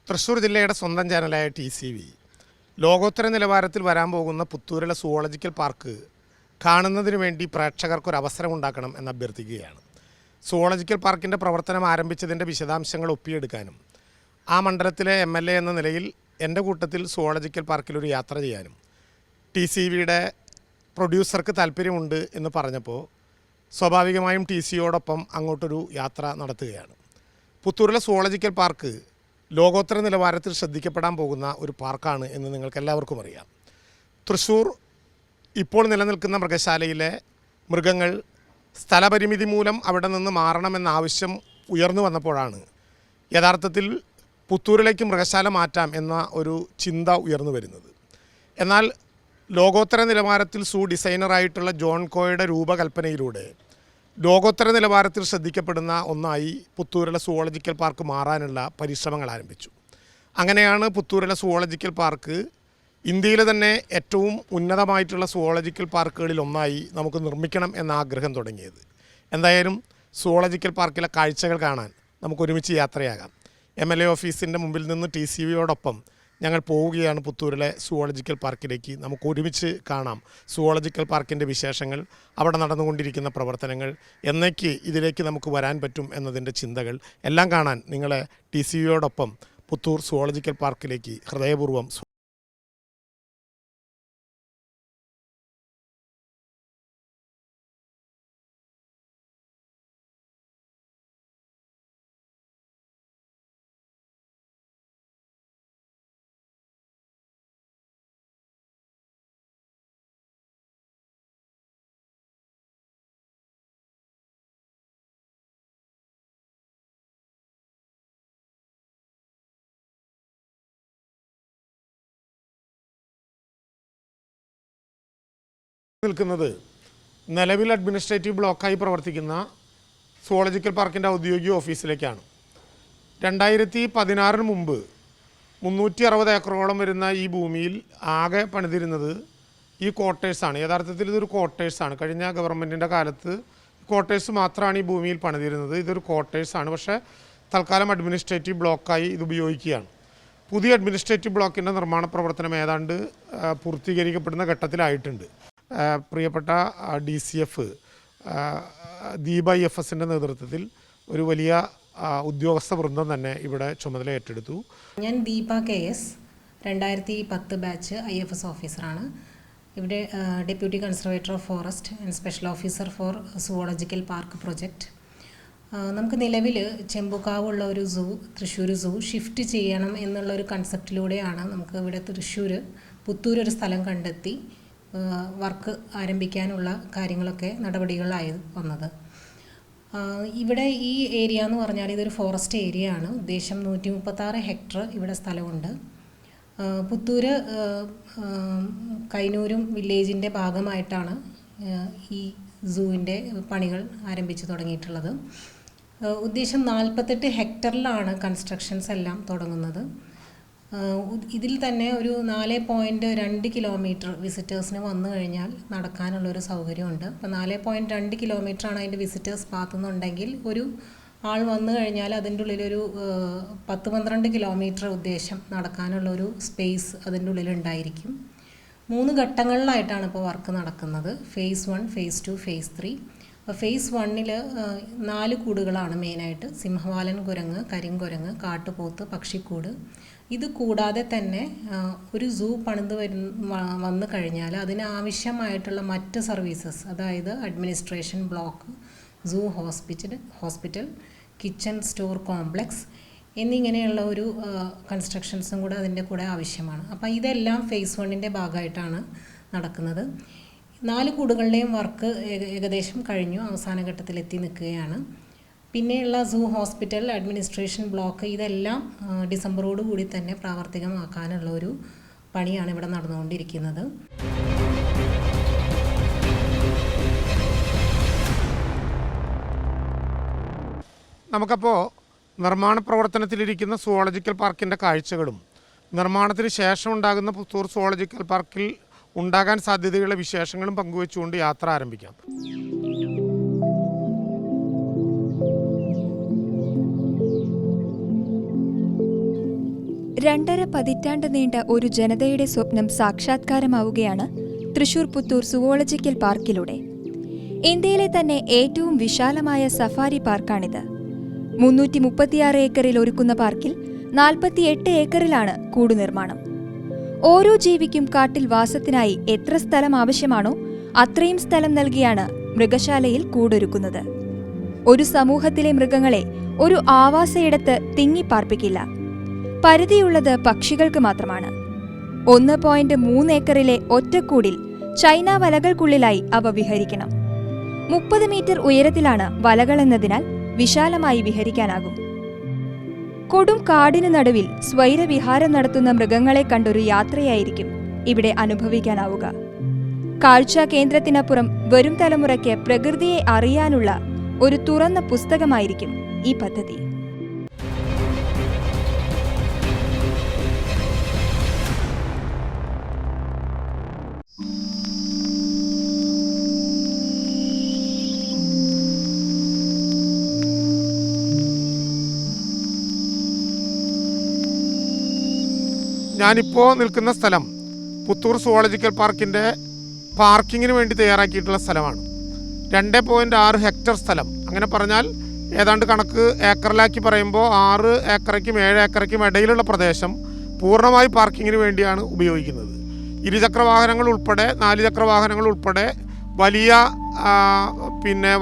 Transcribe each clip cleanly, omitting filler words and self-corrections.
തൃശ്ശൂർ ജില്ലയുടെ സ്വന്തം ചാനലായ TCV ലോകോത്തര നിലവാരത്തിൽ വരാൻ പോകുന്ന പുത്തൂരിലെ സുവോളജിക്കൽ പാർക്ക് കാണുന്നതിന് വേണ്ടി പ്രേക്ഷകർക്കൊരു അവസരമുണ്ടാക്കണം എന്ന് അഭ്യർത്ഥിക്കുകയാണ്. സുവോളജിക്കൽ പാർക്കിൻ്റെ പ്രവർത്തനം ആരംഭിച്ചതിൻ്റെ വിശദാംശങ്ങൾ ഒപ്പിയെടുക്കാനും ആ മണ്ഡലത്തിലെ MLA എന്ന നിലയിൽ എൻ്റെ കൂട്ടത്തിൽ സുവോളജിക്കൽ പാർക്കിലൊരു യാത്ര ചെയ്യാനും TCVയുടെ പ്രൊഡ്യൂസർക്ക് താല്പര്യമുണ്ട് എന്ന് പറഞ്ഞപ്പോൾ സ്വാഭാവികമായും TCOടൊപ്പം അങ്ങോട്ടൊരു യാത്ര നടത്തുകയാണ്. പുത്തൂരിലെ സുവോളജിക്കൽ പാർക്ക് ലോകോത്തര നിലവാരത്തിൽ ശ്രദ്ധിക്കപ്പെടാൻ പോകുന്ന ഒരു പാർക്കാണ് എന്ന് നിങ്ങൾക്ക് എല്ലാവർക്കും അറിയാം. തൃശ്ശൂർ ഇപ്പോൾ നിലനിൽക്കുന്ന മൃഗശാലയിലെ മൃഗങ്ങൾ സ്ഥലപരിമിതി മൂലം അവിടെ നിന്ന് മാറണമെന്ന ആവശ്യം ഉയർന്നു വന്നപ്പോഴാണ് യഥാർത്ഥത്തിൽ പുത്തൂരിലേക്ക് മൃഗശാല മാറ്റാം എന്ന ഒരു ചിന്ത ഉയർന്നു വരുന്നത്. എന്നാൽ ലോകോത്തര നിലവാരത്തിൽ ഡിസൈനറായിട്ടുള്ള ജോൺ കോയുടെ രൂപകൽപ്പനയിലൂടെ ലോകോത്തര നിലവാരത്തിൽ ശ്രദ്ധിക്കപ്പെടുന്ന ഒന്നായി പുത്തൂരിലെ സുവോളജിക്കൽ പാർക്ക് മാറാനുള്ള പരിശ്രമങ്ങൾ ആരംഭിച്ചു. അങ്ങനെയാണ് പുത്തൂരിലെ സുവോളജിക്കൽ പാർക്ക് ഇന്ത്യയിലെ തന്നെ ഏറ്റവും ഉന്നതമായിട്ടുള്ള സുവോളജിക്കൽ പാർക്കുകളിൽ ഒന്നായി നമുക്ക് നിർമ്മിക്കണം എന്ന ആഗ്രഹം തുടങ്ങിയത്. എന്തായാലും സുവോളജിക്കൽ പാർക്കിലെ കാഴ്ചകൾ കാണാൻ നമുക്ക് ഒരുമിച്ച് യാത്രയാകാം. MLA ഓഫീസിൻ്റെ മുമ്പിൽ നിന്ന് TCVയോടൊപ്പം ഞങ്ങൾ പോവുകയാണ് പുത്തൂരിലെ സുവോളജിക്കൽ പാർക്കിലേക്ക്. നമുക്ക് ഒരുമിച്ച് കാണാം സുവോളജിക്കൽ പാർക്കിൻ്റെ വിശേഷങ്ങൾ, അവിടെ നടന്നുകൊണ്ടിരിക്കുന്ന പ്രവർത്തനങ്ങൾ, എന്നേക്ക് ഇതിലേക്ക് നമുക്ക് വരാൻ പറ്റും എന്നതിൻ്റെ ചിന്തകൾ എല്ലാം കാണാൻ നിങ്ങളെ TCVയോടൊപ്പം പുത്തൂർ സുവോളജിക്കൽ പാർക്കിലേക്ക് ഹൃദയപൂർവ്വം നിൽക്കുന്നത് നിലവിൽ അഡ്മിനിസ്ട്രേറ്റീവ് ബ്ലോക്കായി പ്രവർത്തിക്കുന്ന സുവോളജിക്കൽ പാർക്കിൻ്റെ ഔദ്യോഗിക ഓഫീസിലേക്കാണ്. 2016 മുമ്പ് 360 ഏക്കറോളം വരുന്ന ഈ ഭൂമിയിൽ ആകെ പണിതിരുന്നത് ഈ ക്വാർട്ടേഴ്സാണ്. യഥാർത്ഥത്തിൽ ഇതൊരു ക്വാർട്ടേഴ്സാണ്. കഴിഞ്ഞ ഗവൺമെൻറ്റിൻ്റെ കാലത്ത് ക്വാർട്ടേഴ്സ് മാത്രമാണ് ഈ ഭൂമിയിൽ പണിതിരുന്നത്. ഇതൊരു ക്വാർട്ടേഴ്സാണ്. പക്ഷേ തൽക്കാലം അഡ്മിനിസ്ട്രേറ്റീവ് ബ്ലോക്കായി ഇത് ഉപയോഗിക്കുകയാണ്. പുതിയ അഡ്മിനിസ്ട്രേറ്റീവ് ബ്ലോക്കിൻ്റെ നിർമ്മാണ പ്രവർത്തനം ഏതാണ്ട് പൂർത്തീകരിക്കപ്പെടുന്ന ഘട്ടത്തിലായിട്ടുണ്ട്. പ്രിയപ്പെട്ട DCF ദീപ IFSൻ്റെ നേതൃത്വത്തിൽ ഒരു വലിയ ഉദ്യോഗസ്ഥ വൃന്ദം തന്നെ ഇവിടെ ചുമതല ഏറ്റെടുത്തു. ഞാൻ ദീപ KS 2010 ബാച്ച് IFS ഓഫീസറാണ്. ഇവിടെ deputy conservator of forest and special officer four zoological park project. നമുക്ക് നിലവിൽ ചെമ്പുക്കാവുള്ള ഒരു തൃശ്ശൂർ സൂ ഷിഫ്റ്റ് ചെയ്യണം എന്നുള്ളൊരു കൺസെപ്റ്റിലൂടെയാണ് നമുക്ക് ഇവിടെ പുത്തൂർ ഒരു സ്ഥലം കണ്ടെത്തി വർക്ക് ആരംഭിക്കാനുള്ള കാര്യങ്ങളൊക്കെ നടപടികളായി വന്നത്. ഇവിടെ ഈ ഏരിയ എന്ന് പറഞ്ഞാൽ ഇതൊരു ഫോറസ്റ്റ് ഏരിയ ആണ്. ഉദ്ദേശം 136 ഹെക്ടർ ഇവിടെ സ്ഥലമുണ്ട്. പുത്തൂർ കൈനൂരും വില്ലേജിൻ്റെ ഭാഗമായിട്ടാണ് ഈ സൂവിൻ്റെ പണികൾ ആരംഭിച്ചു തുടങ്ങിയിട്ടുള്ളത്. ഉദ്ദേശം 48 ഹെക്ടറിലാണ് കൺസ്ട്രക്ഷൻസ് എല്ലാം തുടങ്ങുന്നത്. ഇതിൽ തന്നെ ഒരു 4.2 കിലോമീറ്റർ വിസിറ്റേഴ്സിന് വന്നു കഴിഞ്ഞാൽ നടക്കാനുള്ളൊരു സൗകര്യമുണ്ട്. അപ്പോൾ 4.2 കിലോമീറ്ററാണ് അതിൻ്റെ വിസിറ്റേഴ്സ് പാത്ത് എന്നുണ്ടെങ്കിൽ ഒരു ആൾ വന്നു കഴിഞ്ഞാൽ അതിൻ്റെ ഉള്ളിലൊരു 10-12 കിലോമീറ്റർ ഉദ്ദേശം നടക്കാനുള്ളൊരു സ്പേസ് അതിൻ്റെ ഉള്ളിലുണ്ടായിരിക്കും. 3 ഘട്ടങ്ങളിലായിട്ടാണ് ഇപ്പോൾ വർക്ക് നടക്കുന്നത്. Phase 1, phase 2, phase 3. അപ്പോൾ ഫേസ് 1-ൽ 4 കൂടുകളാണ് മെയിനായിട്ട്. സിംഹവാലൻ കുരങ്ങ്, കരിങ്കുരങ്ങ്, കാട്ടുപോത്ത്, പക്ഷിക്കൂട്. ഇത് കൂടാതെ തന്നെ ഒരു സൂ പണിത് വന്നു കഴിഞ്ഞാൽ അതിനാവശ്യമായിട്ടുള്ള മറ്റ് സർവീസസ്, അതായത് അഡ്മിനിസ്ട്രേഷൻ ബ്ലോക്ക്, സൂ ഹോസ്പിറ്റൽ, കിച്ചൺ സ്റ്റോർ കോംപ്ലക്സ് എന്നിങ്ങനെയുള്ള ഒരു കൺസ്ട്രക്ഷൻസും കൂടെ അതിൻ്റെ കൂടെ ആവശ്യമാണ്. അപ്പോൾ ഇതെല്ലാം ഫേസ് 1-ൻ്റെ ഭാഗമായിട്ടാണ് നടക്കുന്നത്. 4 കൂടുകളുടെയും വർക്ക് ഏകദേശം കഴിഞ്ഞു, അവസാന ഘട്ടത്തിലെത്തി നിൽക്കുകയാണ്. പിന്നെയുള്ള സൂ ഹോസ്പിറ്റൽ, അഡ്മിനിസ്ട്രേഷൻ ബ്ലോക്ക് ഇതെല്ലാം ഡിസംബറോട് കൂടി തന്നെ പ്രാവർത്തികമാക്കാനുള്ള ഒരു പണിയാണ് ഇവിടെ നടന്നുകൊണ്ടിരിക്കുന്നത്. നമുക്കപ്പോൾ നിർമ്മാണ പ്രവർത്തനത്തിലിരിക്കുന്ന സുവോളജിക്കൽ പാർക്കിൻ്റെ കാഴ്ചകളും നിർമ്മാണത്തിന് ശേഷം ഉണ്ടാകുന്ന പുത്തൂർ സുവോളജിക്കൽ പാർക്കിൽ ഉണ്ടാകാൻ സാധ്യതയുള്ള വിശേഷങ്ങളും പങ്കുവെച്ചുകൊണ്ട് യാത്ര ആരംഭിക്കാം. 2.5 പതിറ്റാണ്ട് നീണ്ട ഒരു ജനതയുടെ സ്വപ്നം സാക്ഷാത്കാരമാവുകയാണ് തൃശൂർ പുത്തൂർ സുവോളജിക്കൽ പാർക്കിലൂടെ. ഇന്ത്യയിലെ തന്നെ ഏറ്റവും വിശാലമായ സഫാരി പാർക്കാണിത്. 336 ഏക്കറിൽ ഒരുക്കുന്ന പാർക്കിൽ 48 ഏക്കറിലാണ് കൂടുനിർമ്മാണം. ഓരോ ജീവിക്കും കാട്ടിൽ വാസത്തിനായി എത്ര സ്ഥലം ആവശ്യമാണോ അത്രയും സ്ഥലം നൽകിയാണ് മൃഗശാലയിൽ കൂടൊരുക്കുന്നത്. ഒരു സമൂഹത്തിലെ മൃഗങ്ങളെ ഒരു ആവാസയിടത്ത് തിങ്ങിപ്പാർപ്പിക്കില്ല. പരിധിയുള്ളത് പക്ഷികൾക്ക് മാത്രമാണ്. 1.3 ഏക്കറിലെ ഒറ്റക്കൂടിൽ ചൈന വലകൾക്കുള്ളിലായി അവ വിഹരിക്കണം. 30 മീറ്റർ ഉയരത്തിലാണ് വലകളെന്നതിനാൽ വിശാലമായി വിഹരിക്കാനാകും. കൊടും കാടിനു നടുവിൽ സ്വൈരവിഹാരം നടത്തുന്ന മൃഗങ്ങളെ കണ്ടൊരു യാത്രയായിരിക്കും ഇവിടെ അനുഭവിക്കാനാവുക. കാഴ്ചാ കേന്ദ്രത്തിനപ്പുറം വരും തലമുറയ്ക്ക് പ്രകൃതിയെ അറിയാനുള്ള ഒരു തുറന്ന പുസ്തകമായിരിക്കും ഈ പദ്ധതി. ഞാനിപ്പോൾ നിൽക്കുന്ന സ്ഥലം പുത്തൂർ സുവോളജിക്കൽ പാർക്കിൻ്റെ പാർക്കിങ്ങിന് വേണ്ടി തയ്യാറാക്കിയിട്ടുള്ള സ്ഥലമാണ്. 2.6 ഹെക്ടർ സ്ഥലം. അങ്ങനെ പറഞ്ഞാൽ ഏതാണ്ട് കണക്ക് ഏക്കറിലാക്കി പറയുമ്പോൾ 6 ഏക്കറയ്ക്കും 7 ഏക്കറയ്ക്കും ഇടയിലുള്ള പ്രദേശം പൂർണ്ണമായി പാർക്കിങ്ങിന് വേണ്ടിയാണ് ഉപയോഗിക്കുന്നത്. ഇരുചക്ര വാഹനങ്ങൾ ഉൾപ്പെടെ 4 ചക്ര വാഹനങ്ങൾ ഉൾപ്പെടെ വലിയ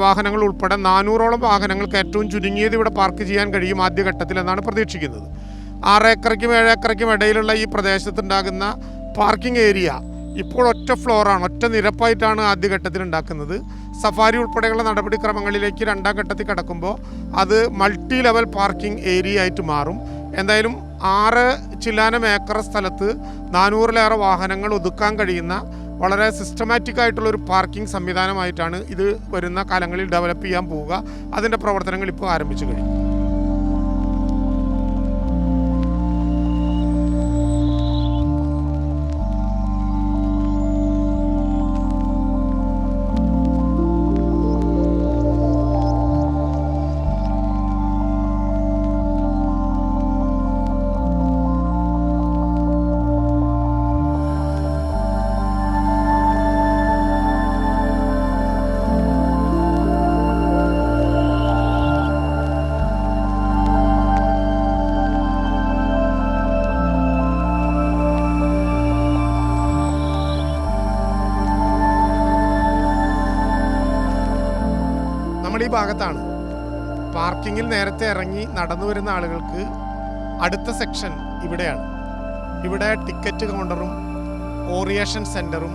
വാഹനങ്ങൾ ഉൾപ്പെടെ 400ഓളം വാഹനങ്ങൾക്ക് ഏറ്റവും ചുരുങ്ങിയത് ഇവിടെ പാർക്ക് ചെയ്യാൻ കഴിയും ആദ്യഘട്ടത്തിൽ എന്നാണ് പ്രതീക്ഷിക്കുന്നത്. 6 ഏക്കറയ്ക്കും 7 ഏക്കറയ്ക്കും ഇടയിലുള്ള ഈ പ്രദേശത്തുണ്ടാകുന്ന പാർക്കിംഗ് ഏരിയ ഇപ്പോൾ ഒറ്റ ഫ്ലോറാണ്, ഒറ്റ നിരപ്പായിട്ടാണ് ആദ്യഘട്ടത്തിൽ ഉണ്ടാക്കുന്നത്. സഫാരി ഉൾപ്പെടെയുള്ള നടപടിക്രമങ്ങളിലേക്ക് 2ാം ഘട്ടത്തിൽ കടക്കുമ്പോൾ അത് മൾട്ടി ലെവൽ പാർക്കിംഗ് ഏരിയ ആയിട്ട് മാറും. എന്തായാലും 6 ചില്ലാനം ഏക്കർ സ്ഥലത്ത് 400-ലേറെ വാഹനങ്ങൾ ഒതുക്കാൻ കഴിയുന്ന വളരെ സിസ്റ്റമാറ്റിക് ആയിട്ടുള്ള ഒരു പാർക്കിംഗ് സംവിധാനമായിട്ടാണ് ഇത് വരുന്ന കാലങ്ങളിൽ ഡെവലപ്പ് ചെയ്യാൻ പോവുക. അതിൻ്റെ പ്രവർത്തനങ്ങൾ ഇപ്പോൾ ആരംഭിച്ചു കഴിഞ്ഞു. ഈ ഭാഗത്താണ് പാർക്കിങ്ങിൽ നേരത്തെ ഇറങ്ങി നടന്നു വരുന്ന ആളുകൾക്ക് അടുത്ത സെക്ഷൻ ഇവിടെയാണ്. ഇവിടെ ടിക്കറ്റ് കൗണ്ടറും ഓറിയേഷൻ സെൻറ്ററും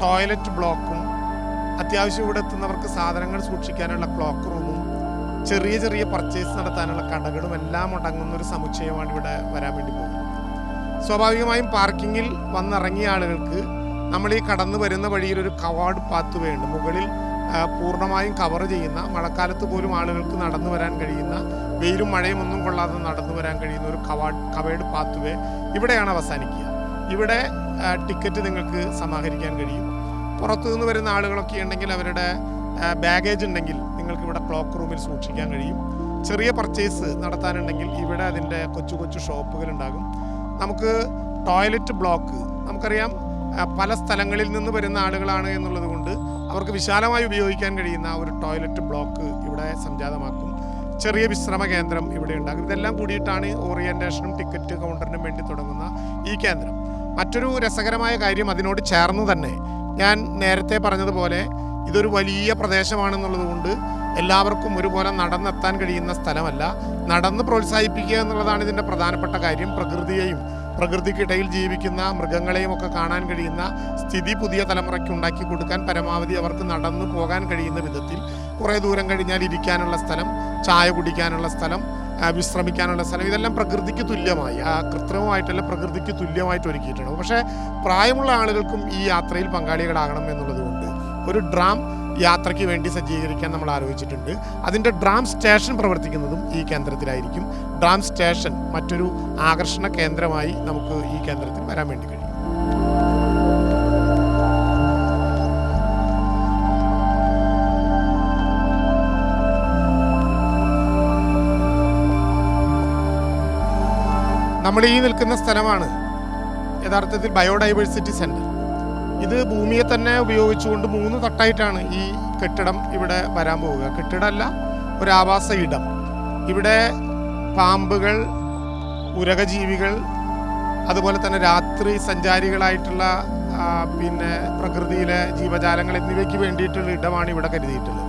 ടോയ്ലറ്റ് ബ്ലോക്കും അത്യാവശ്യം ഇവിടെ എത്തുന്നവർക്ക് സാധനങ്ങൾ സൂക്ഷിക്കാനുള്ള ക്ലോക്ക് റൂമും ചെറിയ ചെറിയ പർച്ചേസ് നടത്താനുള്ള കടകളും എല്ലാം അടങ്ങുന്ന ഒരു സമുച്ചയമാണ് ഇവിടെ വരാൻ വേണ്ടി പോകുന്നത്. സ്വാഭാവികമായും പാർക്കിങ്ങിൽ വന്നിറങ്ങിയ ആളുകൾക്ക് നമ്മൾ ഈ കടന്നു വരുന്ന വഴിയിൽ ഒരു കവാർഡ് പാത്ത് വേ ഉണ്ട്. മുകളിൽ പൂർണ്ണമായും കവർ ചെയ്യുന്ന, മഴക്കാലത്ത് പോലും ആളുകൾക്ക് നടന്നു വരാൻ കഴിയുന്ന, വെയിലും മഴയും ഒന്നും കൊള്ളാതെ നടന്നു വരാൻ കഴിയുന്ന ഒരു കവേർഡ് പാത്ത് വേ ഇവിടെയാണ് അവസാനിക്കുക. ഇവിടെ ടിക്കറ്റ് നിങ്ങൾക്ക് സമാഹരിക്കാൻ കഴിയും. പുറത്തുനിന്ന് വരുന്ന ആളുകളൊക്കെ ഉണ്ടെങ്കിൽ അവരുടെ ബാഗേജ് ഉണ്ടെങ്കിൽ നിങ്ങൾക്ക് ഇവിടെ ക്ലോക്ക് റൂമിൽ സൂക്ഷിക്കാൻ കഴിയും. ചെറിയ പർച്ചേസ് നടത്താനുണ്ടെങ്കിൽ ഇവിടെ അതിൻ്റെ കൊച്ചു കൊച്ചു ഷോപ്പുകൾ ഉണ്ടാകും. നമുക്ക് ടോയ്ലറ്റ് ബ്ലോക്ക്, നമുക്കറിയാം പല സ്ഥലങ്ങളിൽ നിന്ന് വരുന്ന ആളുകളാണ് എന്നുള്ളത് കൊണ്ട് അവർക്ക് വിശാലമായി ഉപയോഗിക്കാൻ കഴിയുന്ന ഒരു ടോയ്ലറ്റ് ബ്ലോക്ക് ഇവിടെ സംജാതമാക്കും. ചെറിയ വിശ്രമ കേന്ദ്രം ഇവിടെ ഉണ്ടാകും. ഇതെല്ലാം കൂടിയിട്ടാണ് ഓറിയൻറ്റേഷനും ടിക്കറ്റ് കൗണ്ടറിനും വേണ്ടി തുടങ്ങുന്ന ഈ കേന്ദ്രം. മറ്റൊരു രസകരമായ കാര്യം, അതിനോട് ചേർന്ന് തന്നെ ഞാൻ നേരത്തെ പറഞ്ഞതുപോലെ ഇതൊരു വലിയ പ്രദേശമാണെന്നുള്ളത് കൊണ്ട് എല്ലാവർക്കും ഒരുപോലെ നടന്നെത്താൻ കഴിയുന്ന സ്ഥലമല്ല. നടന്ന് പ്രോത്സാഹിപ്പിക്കുക എന്നുള്ളതാണ് ഇതിൻ്റെ പ്രധാനപ്പെട്ട കാര്യം. പ്രകൃതിയെയും പ്രകൃതിക്കിടയിൽ ജീവിക്കുന്ന മൃഗങ്ങളെയും ഒക്കെ കാണാൻ കഴിയുന്ന സ്ഥിതി പുതിയ തലമുറയ്ക്ക് ഉണ്ടാക്കി കൊടുക്കാൻ പരമാവധി അവർക്ക് നടന്നു പോകാൻ കഴിയുന്ന വിധത്തിൽ കുറേ ദൂരം കഴിഞ്ഞാൽ ഇരിക്കാനുള്ള സ്ഥലം, ചായ കുടിക്കാനുള്ള സ്ഥലം, വിശ്രമിക്കാനുള്ള സ്ഥലം, ഇതെല്ലാം പ്രകൃതിക്ക് തുല്യമായി, കൃത്രിമമായിട്ടല്ല പ്രകൃതിക്ക് തുല്യമായിട്ട് ഒരുക്കിയിട്ടുണ്ട്. പക്ഷേ പ്രായമുള്ള ആളുകൾക്കും ഈ യാത്രയിൽ പങ്കാളികളാകണം എന്നുള്ളത് കൊണ്ട് ഒരു ഡ്രാം യാത്രയ്ക്ക് വേണ്ടി സജ്ജീകരിക്കാൻ നമ്മൾ ആലോചിച്ചിട്ടുണ്ട്. അതിൻ്റെ ഡ്രാം സ്റ്റേഷൻ പ്രവർത്തിക്കുന്നതും ഈ കേന്ദ്രത്തിലായിരിക്കും. ഡ്രാം സ്റ്റേഷൻ മറ്റൊരു ആകർഷണ കേന്ദ്രമായി നമുക്ക് ഈ കേന്ദ്രത്തിൽ വരാൻ വേണ്ടി കഴിയും. നമ്മൾ ഈ നിൽക്കുന്ന സ്ഥലമാണ് യഥാർത്ഥത്തിൽ ബയോഡൈവേഴ്സിറ്റി സെൻറ്റർ. ഇത് ഭൂമിയെ തന്നെ ഉപയോഗിച്ചുകൊണ്ട് 3 തട്ടായിട്ടാണ് ഈ കെട്ടിടം ഇവിടെ വരാൻ പോവുക. കെട്ടിടമല്ല, ഒരു ആവാസ ഇടം. ഇവിടെ പാമ്പുകൾ, ഉരകജീവികൾ, അതുപോലെ തന്നെ രാത്രി സഞ്ചാരികളായിട്ടുള്ള പ്രകൃതിയിലെ ജീവജാലങ്ങൾ എന്നിവയ്ക്ക് വേണ്ടിയിട്ടുള്ള ഇടമാണ് ഇവിടെ കരുതിയിട്ടുള്ളത്.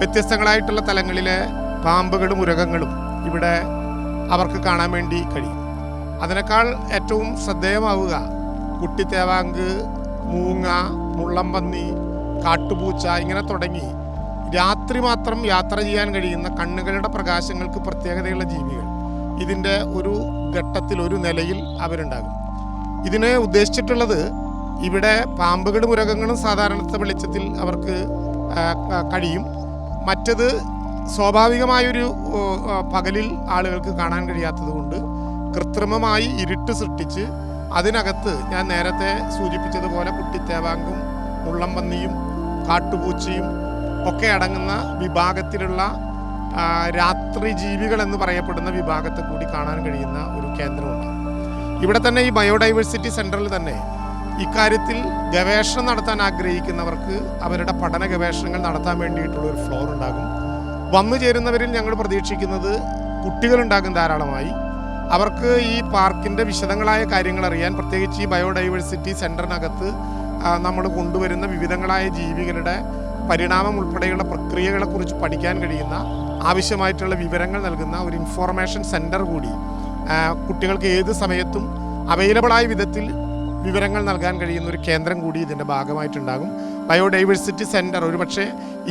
വ്യത്യസ്തങ്ങളായിട്ടുള്ള തലങ്ങളിലെ പാമ്പുകളും ഉരകങ്ങളും ഇവിടെ അവർക്ക് കാണാൻ വേണ്ടി കഴിയും. അതിനേക്കാൾ ഏറ്റവും ശ്രദ്ധേയമാവുക കുട്ടിത്തേവാങ്ക്, മൂങ്ങ, മുള്ളംപന്നി, കാട്ടുപൂച്ച ഇങ്ങനെ തുടങ്ങി രാത്രി മാത്രം യാത്ര ചെയ്യാൻ കഴിയുന്ന കണ്ണുകളുടെ പ്രകാശങ്ങൾക്ക് പ്രത്യേകതയുള്ള ജീവികൾ ഇതിൻ്റെ ഒരു ഘട്ടത്തിൽ, ഒരു നിലയിൽ അവരുണ്ടാകും. ഇതിന് ഉദ്ദേശിച്ചിട്ടുള്ളത് ഇവിടെ പാമ്പുകളും ഉരകങ്ങളും സാധാരണത്തെ വെളിച്ചത്തിൽ അവർക്ക് കഴിയും. മറ്റത് സ്വാഭാവികമായൊരു പകലിൽ ആളുകൾക്ക് കാണാൻ കഴിയാത്തത് കൊണ്ട് കൃത്രിമമായി ഇരുട്ട് സൃഷ്ടിച്ച് അതിനകത്ത് ഞാൻ നേരത്തെ സൂചിപ്പിച്ചതുപോലെ കുട്ടിത്തേവാങ്കും മുള്ളംപന്നിയും കാട്ടുപൂച്ചയും ഒക്കെ അടങ്ങുന്ന വിഭാഗത്തിലുള്ള രാത്രി ജീവികൾ എന്ന് പറയപ്പെടുന്ന വിഭാഗത്തെ കൂടി കാണാൻ കഴിയുന്ന ഒരു കേന്ദ്രമുണ്ട്. ഇവിടെ തന്നെ ഈ ബയോഡൈവേഴ്സിറ്റി സെൻറ്ററിൽ തന്നെ ഇക്കാര്യത്തിൽ ഗവേഷണം നടത്താൻ ആഗ്രഹിക്കുന്നവർക്ക് അവരുടെ പഠന ഗവേഷണങ്ങൾ നടത്താൻ വേണ്ടിയിട്ടുള്ള ഒരു ഫ്ലോർ ഉണ്ടാകും. വന്നു ചേരുന്നവരിൽ ഞങ്ങൾ പ്രതീക്ഷിക്കുന്നത് കുട്ടികളുണ്ടാകും ധാരാളമായി. അവർക്ക് ഈ പാർക്കിൻ്റെ വിശദങ്ങളായ കാര്യങ്ങൾ അറിയാൻ, പ്രത്യേകിച്ച് ഈ ബയോഡൈവേഴ്സിറ്റി സെൻറ്ററിനകത്ത് നമ്മൾ കൊണ്ടുവരുന്ന വിവിധങ്ങളായ ജീവികളുടെ പരിണാമം ഉൾപ്പെടെയുള്ള പ്രക്രിയകളെക്കുറിച്ച് പഠിക്കാൻ കഴിയുന്ന ആവശ്യമായിട്ടുള്ള വിവരങ്ങൾ നൽകുന്ന ഒരു ഇൻഫോർമേഷൻ സെൻറ്റർ കൂടി കുട്ടികൾക്ക് ഏത് സമയത്തും അവൈലബിളായ വിധത്തിൽ വിവരങ്ങൾ നൽകാൻ കഴിയുന്ന ഒരു കേന്ദ്രം കൂടി ഇതിൻ്റെ ഭാഗമായിട്ടുണ്ടാകും. ബയോഡൈവേഴ്സിറ്റി സെൻറ്റർ ഒരുപക്ഷെ